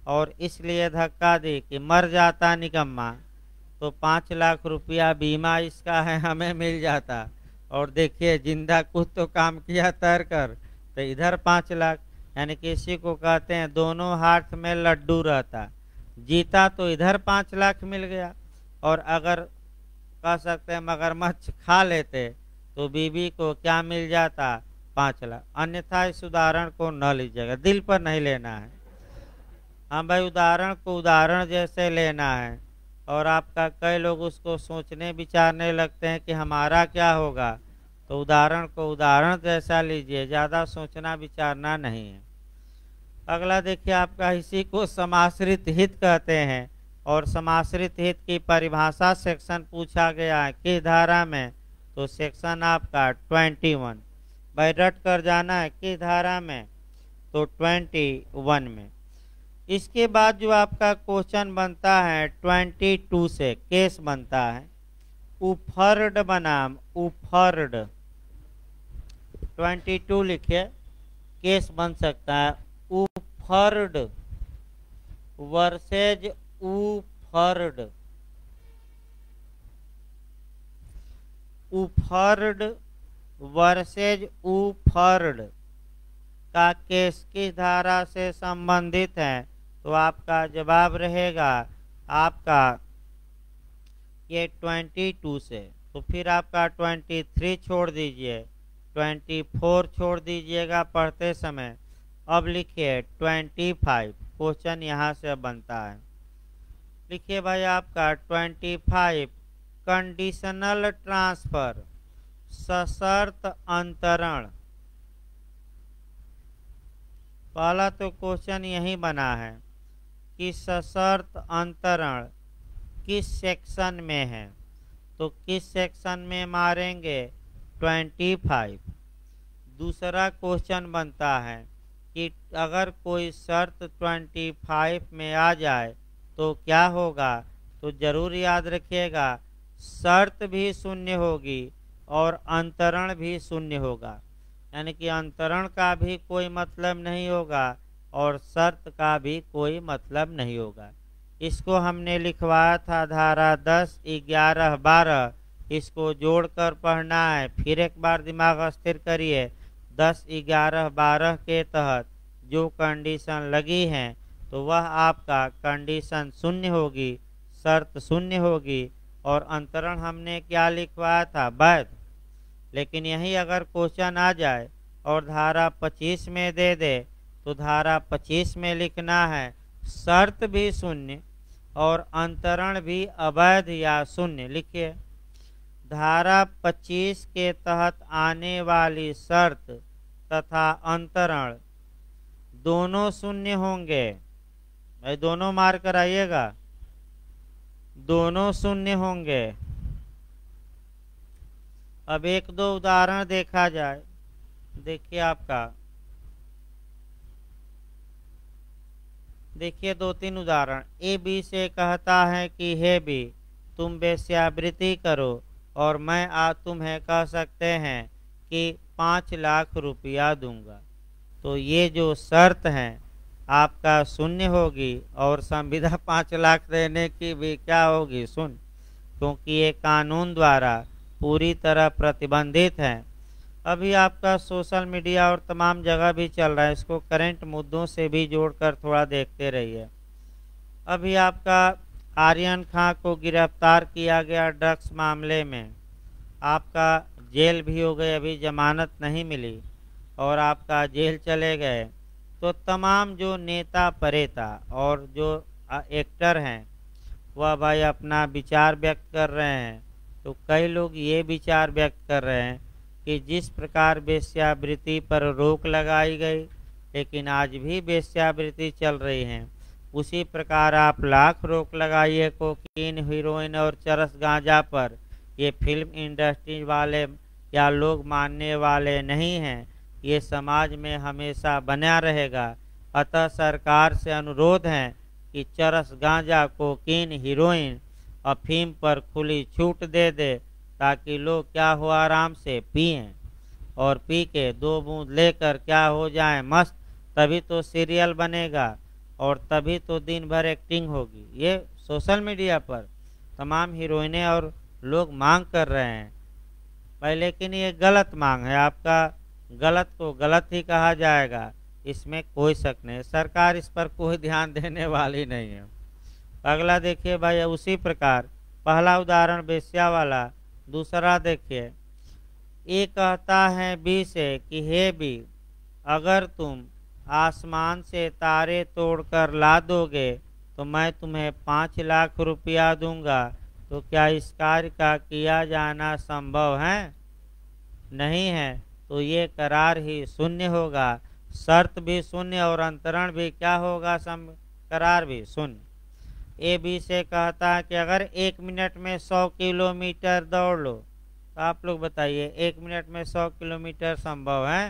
और इसलिए धक्का दी कि मर जाता निकम्मा तो 5 लाख रुपया बीमा इसका है, हमें मिल जाता। और देखिए जिंदा कुछ तो काम किया तैर कर, तो इधर 5 लाख, यानी कि इसी को कहते हैं दोनों हाथ में लड्डू रहता, जीता तो इधर 5 लाख मिल गया, और अगर कह सकते हैं मगरमच्छ खा लेते तो बीबी को क्या मिल जाता, 5 लाख। अन्यथा इस उदाहरण को न लीजिएगा, दिल पर नहीं लेना है। हाँ भाई उदाहरण को उदाहरण जैसे लेना है, और आपका कई लोग उसको सोचने विचारने लगते हैं कि हमारा क्या होगा, तो उदाहरण को उदाहरण जैसा लीजिए, ज़्यादा सोचना विचारना नहीं है। अगला देखिए आपका, इसी को समाश्रित हित कहते हैं और समाश्रित हित की परिभाषा सेक्शन पूछा गया है किस धारा में, तो सेक्शन आपका 21। भाई रट कर जाना है किस धारा में, तो 21 में। इसके बाद जो आपका क्वेश्चन बनता है 22 से केस बनता है उफर्ड बनाम उफर्ड। 22 लिखिए, केस बन सकता है उफर्ड वर्सेज उफर्ड। उफर्ड वर्सेज उफर्ड का केस किस धारा से संबंधित है, तो आपका जवाब रहेगा आपका ये 22 से। तो फिर आपका 23 छोड़ दीजिए, 24 छोड़ दीजिएगा पढ़ते समय। अब लिखिए 25, क्वेश्चन यहाँ से बनता है। लिखिए भाई आपका 25, कंडीशनल ट्रांसफर सशर्त अंतरण। पहला तो क्वेश्चन यही बना है कि सशर्त अंतरण किस सेक्शन में है, तो किस सेक्शन में मारेंगे 25। दूसरा क्वेश्चन बनता है कि अगर कोई शर्त 25 में आ जाए तो क्या होगा, तो जरूर याद रखिएगा शर्त भी शून्य होगी और अंतरण भी शून्य होगा, यानी कि अंतरण का भी कोई मतलब नहीं होगा और शर्त का भी कोई मतलब नहीं होगा। इसको हमने लिखवाया था धारा 10, 11, 12, इसको जोड़कर पढ़ना है। फिर एक बार दिमाग स्थिर करिए, 10, 11, 12 के तहत जो कंडीशन लगी हैं तो वह आपका कंडीशन शून्य होगी, शर्त शून्य होगी और अंतरण हमने क्या लिखवाया था, वैध। लेकिन यही अगर क्वेश्चन आ जाए और धारा 25 में दे दे तो धारा 25 में लिखना है शर्त भी शून्य और अंतरण भी अवैध या शून्य। लिखिए धारा 25 के तहत आने वाली शर्त तथा अंतरण दोनों शून्य होंगे। भाई दोनों मार कर आइएगा, दोनों शून्य होंगे। अब एक दो उदाहरण देखा जाए। देखिए आपका, देखिए 2-3 उदाहरण। ए बी से कहता है कि हे बी तुम वेश्यावृत्ति करो और मैं तुम्हें कह सकते हैं कि 5 लाख रुपया दूंगा। तो ये जो शर्त है आपका शून्य होगी और संविदा 5 लाख देने की भी क्या होगी, शून्य, क्योंकि ये कानून द्वारा पूरी तरह प्रतिबंधित है। अभी आपका सोशल मीडिया और तमाम जगह भी चल रहा है, इसको करंट मुद्दों से भी जोड़कर थोड़ा देखते रहिए। अभी आपका आर्यन खां को गिरफ्तार किया गया ड्रग्स मामले में, आपका जेल भी हो गई, अभी जमानत नहीं मिली और आपका जेल चले गए। तो तमाम जो नेता परेता और जो एक्टर हैं वह भाई अपना विचार व्यक्त कर रहे हैं। तो कई लोग ये विचार व्यक्त कर रहे हैं कि जिस प्रकार वेश्यावृत्ति पर रोक लगाई गई लेकिन आज भी वेश्यावृत्ति चल रही है, उसी प्रकार आप लाख रोक लगाइए कोकीन, हीरोइन और चरस गांजा पर। ये फिल्म इंडस्ट्री वाले या लोग मानने वाले नहीं हैं, ये समाज में हमेशा बना रहेगा। अतः सरकार से अनुरोध है कि चरस गांजा, कोकीन, हीरोइन, अफीम पर खुली छूट दे दे ताकि लोग क्या हो आराम से पिएं और पी के 2 बूंद लेकर क्या हो जाएं मस्त। तभी तो सीरियल बनेगा और तभी तो दिन भर एक्टिंग होगी। ये सोशल मीडिया पर तमाम हीरोइनें और लोग मांग कर रहे हैं भाई, लेकिन ये गलत मांग है। आपका गलत को गलत ही कहा जाएगा, इसमें कोई शक नहीं। सरकार इस पर कोई ध्यान देने वाली नहीं है। अगला देखिए भाई, उसी प्रकार पहला उदाहरण वेश्या वाला, दूसरा देखिए। ए कहता है बी से कि हे बी अगर तुम आसमान से तारे तोड़कर ला दोगे तो मैं तुम्हें 5 लाख रुपया दूंगा। तो क्या इस कार्य का किया जाना संभव है? नहीं है तो ये करार ही शून्य होगा। शर्त भी शून्य और अंतरण भी क्या होगा, करार भी शून्य। ए बी से कहता है कि अगर 1 मिनट में 100 किलोमीटर दौड़ लो, तो आप लोग बताइए 1 मिनट में 100 किलोमीटर संभव है?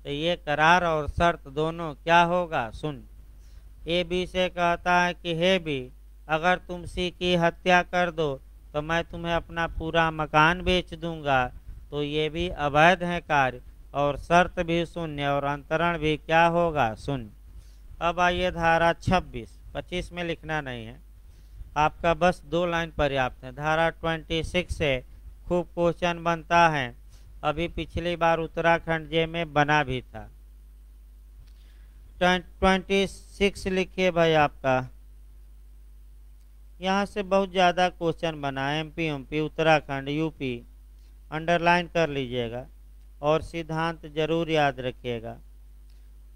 तो ये करार और शर्त दोनों क्या होगा, शून्य। ए बी से कहता है कि हे बी, अगर तुम सी की हत्या कर दो तो मैं तुम्हें अपना पूरा मकान बेच दूंगा। तो ये भी अवैध है कार्य, और शर्त भी शून्य और अंतरण भी क्या होगा, शून्य। अब आइए धारा 26 में लिखना नहीं है आपका, बस 2 लाइन पर्याप्त है। धारा 26 से खूब क्वेश्चन बनता है, अभी पिछली बार उत्तराखंड जे में बना भी था। 26 लिखिए भाई आपका, यहाँ से बहुत ज़्यादा क्वेश्चन बना है, MP UP Uttarakhand UP, underline कर लीजिएगा और सिद्धांत जरूर याद रखिएगा।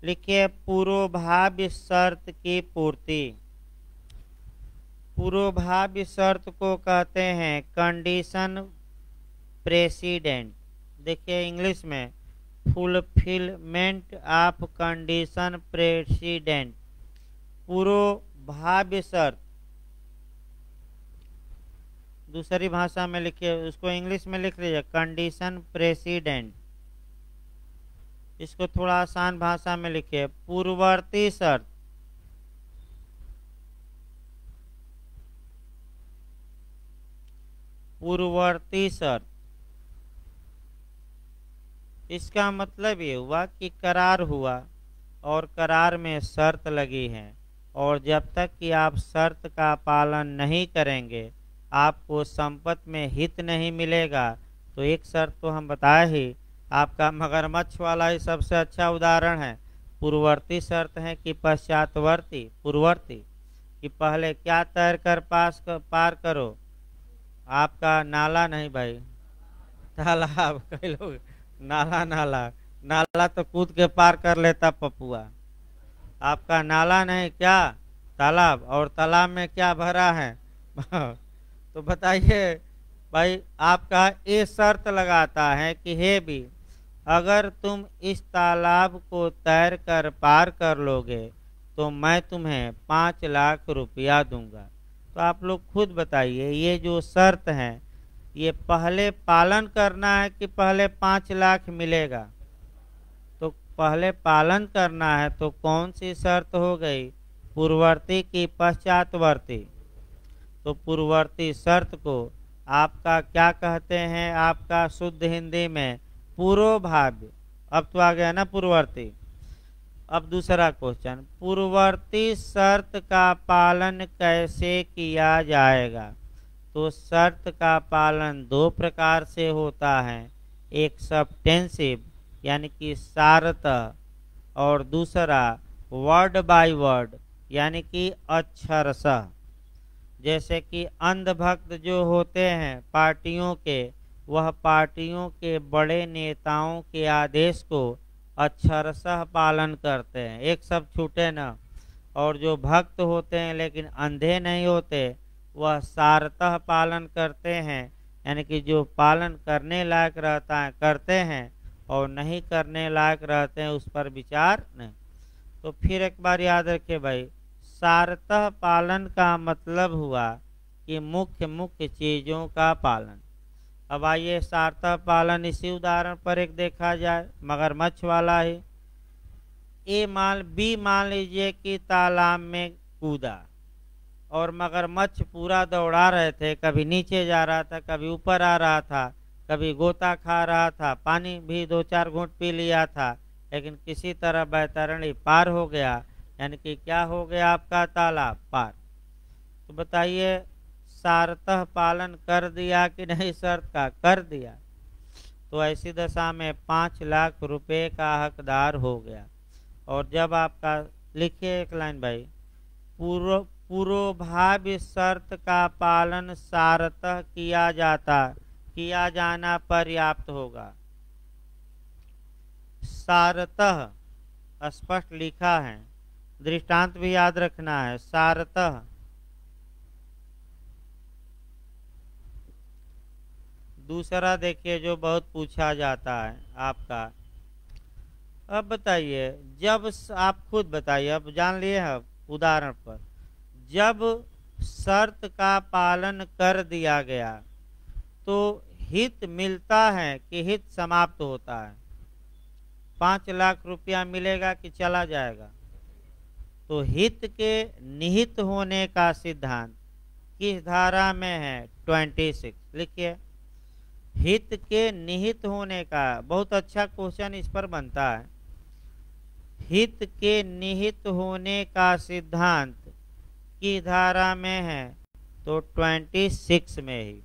लिखिए पूर्वभाव्य शर्त की पूर्ति। पूर्वभाव्य शर्त को कहते हैं कंडीशन प्रेसिडेंट। देखिए इंग्लिश में फुलफिलमेंट ऑफ कंडीशन प्रेसिडेंट। पूर्वभाव्य शर्त दूसरी भाषा में लिखिए, उसको इंग्लिश में लिख लीजिए कंडीशन प्रेसिडेंट। इसको थोड़ा आसान भाषा में लिखिए पूर्ववर्ती शर्त। पूर्ववर्ती शर्त, इसका मतलब ये हुआ कि करार हुआ और करार में शर्त लगी है, और जब तक कि आप शर्त का पालन नहीं करेंगे आपको संपत्ति में हित नहीं मिलेगा। तो एक शर्त तो हम बताए ही, आपका मगरमच्छ वाला ही सबसे अच्छा उदाहरण है। पूर्ववर्ती शर्त है कि पश्चातवर्ती। पूर्ववर्ती कि पहले क्या तैर कर पार करो, आपका नाला नहीं भाई, तालाब। कई लोग नाला नाला नाला तो कूद के पार कर लेता पपुआ, आपका नाला नहीं क्या, तालाब। और तालाब में क्या भरा है तो बताइए भाई, आपका ये शर्त लगाता है कि हे भी, अगर तुम इस तालाब को तैर कर पार कर लोगे तो मैं तुम्हें 5 लाख रुपया दूंगा। तो आप लोग खुद बताइए, ये जो शर्त है ये पहले पालन करना है कि पहले 5 लाख मिलेगा? तो पहले पालन करना है, तो कौन सी शर्त हो गई, पूर्ववर्ती की पश्चातवर्ती? तो पूर्ववर्ती शर्त को आपका क्या कहते हैं, आपका शुद्ध हिंदी में पूर्वभाव्य। अब तो आ गया ना पूर्ववर्ती। अब दूसरा क्वेश्चन, पूर्ववर्ती शर्त का पालन कैसे किया जाएगा? तो शर्त का पालन 2 प्रकार से होता है, एक सब्टेंसिव यानी कि सारतः, और दूसरा वर्ड बाय वर्ड यानी कि अक्षरशः। जैसे कि अंधभक्त जो होते हैं पार्टियों के, वह पार्टियों के बड़े नेताओं के आदेश को अक्षरशः पालन करते हैं, एक सब छूटे न। और जो भक्त होते हैं लेकिन अंधे नहीं होते, वह सारतः पालन करते हैं, यानी कि जो पालन करने लायक रहता है करते हैं, और नहीं करने लायक रहते हैं उस पर विचार नहीं। तो फिर एक बार याद रखिए भाई, सारतः पालन का मतलब हुआ कि मुख्य मुख्य चीजों का पालन। अब आइए सारतः पालन इसी उदाहरण पर एक देखा जाए, मगरमच्छ वाला ही। बी मान लीजिए कि तालाब में कूदा और मगरमच्छ पूरा दौड़ा रहे थे, कभी नीचे जा रहा था, कभी ऊपर आ रहा था, कभी गोता खा रहा था, पानी भी 2-4 घूंट पी लिया था, लेकिन किसी तरह बैतरणी पार हो गया, यानी कि क्या हो गया आपका तालाब पार। तो बताइए सारतः पालन कर दिया कि नहीं शर्त का? कर दिया। तो ऐसी दशा में 5 लाख रुपए का हकदार हो गया। और जब आपका लिखिए एक लाइन भाई, पूर्वभाव्य शर्त का पालन सारतः किया जाना पर्याप्त होगा। सारतः स्पष्ट लिखा है, दृष्टांत भी याद रखना है। सारतः दूसरा देखिए जो बहुत पूछा जाता है आपका। अब बताइए, आप खुद बताइए, अब जान लिए हैं उदाहरण पर। जब शर्त का पालन कर दिया गया तो हित मिलता है कि हित समाप्त होता है? 5 लाख रुपया मिलेगा कि चला जाएगा? तो हित के निहित होने का सिद्धांत किस धारा में है? 26। लिखिए, हित के निहित होने का। बहुत अच्छा क्वेश्चन इस पर बनता है। हित के निहित होने का सिद्धांत किस धारा में है? तो 26 में ही।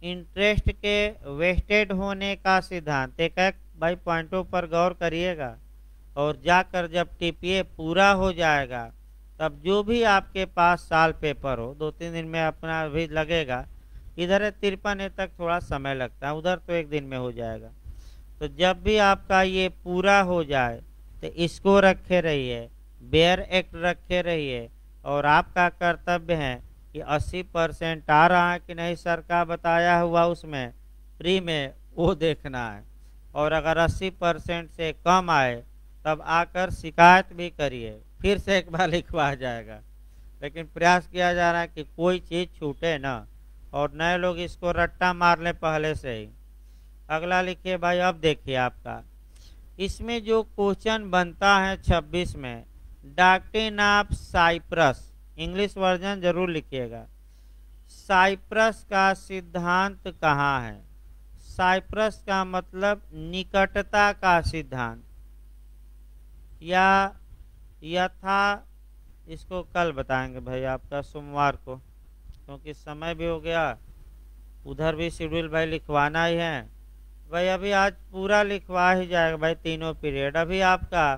इंटरेस्ट के वेस्टेड होने का सिद्धांत, एक एक भाई पॉइंटों पर गौर करिएगा, और जाकर जब टीपीए पूरा हो जाएगा तब जो भी आपके पास साल पेपर हो, 2-3 दिन में अपना भी लगेगा। इधर है 53 तक थोड़ा समय लगता है, उधर तो 1 दिन में हो जाएगा। तो जब भी आपका ये पूरा हो जाए तो इसको रखे रहिए, बेयर एक्ट रखे रहिए, और आपका कर्तव्य है कि 80% आ रहा है कि नहीं सर का बताया हुआ उसमें प्री में, वो देखना है। और अगर 80% से कम आए तब आकर शिकायत भी करिए, फिर से एक बार लिखवा जाएगा। लेकिन प्रयास किया जा रहा है कि कोई चीज़ छूटे ना, और नए लोग इसको रट्टा मार लें पहले से ही। अगला लिखिए भाई। अब देखिए आपका इसमें जो क्वेश्चन बनता है 26 में, doctrine of Cyprus, English version जरूर लिखिएगा। साइप्रस का सिद्धांत कहाँ है? साइप्रस का मतलब निकटता का सिद्धांत, या यथा, इसको कल बताएंगे भाई आपका सोमवार को, क्योंकि समय भी हो गया, उधर भी शेड्यूल भाई लिखवाना ही है भाई। अभी आज पूरा लिखवा ही जाएगा भाई, तीनों पीरियड। अभी आपका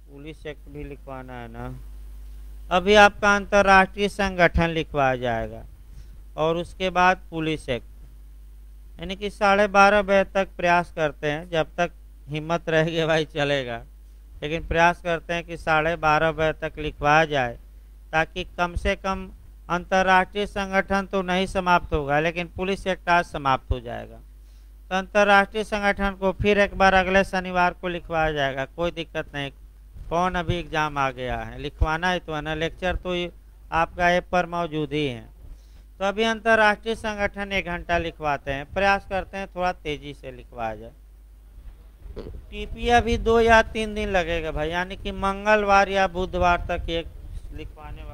पुलिस एक्ट भी लिखवाना है ना, अभी आपका अंतर्राष्ट्रीय संगठन लिखवाया जाएगा, और उसके बाद पुलिस एक्ट। यानी कि 12:30 बजे तक प्रयास करते हैं, जब तक हिम्मत रहेगी भाई चलेगा, लेकिन प्रयास करते हैं कि 12:30 बजे तक लिखवाया जाए, ताकि कम से कम अंतर्राष्ट्रीय संगठन तो नहीं समाप्त होगा, लेकिन पुलिस एक्ट आज समाप्त हो जाएगा। तो अंतर्राष्ट्रीय संगठन को फिर एक बार अगले शनिवार को लिखवाया जाएगा, कोई दिक्कत नहीं। कौन अभी एग्जाम आ गया है, लिखवाना ही तो है ना, लेक्चर तो आपका ऐप पर मौजूद ही है। तो अभी अंतर्राष्ट्रीय संगठन 1 घंटा लिखवाते हैं, प्रयास करते हैं थोड़ा तेजी से लिखवाया जाए। टीपीए अभी 2 या 3 दिन लगेगा भाई, यानी कि मंगलवार या बुधवार तक एक लिखवाने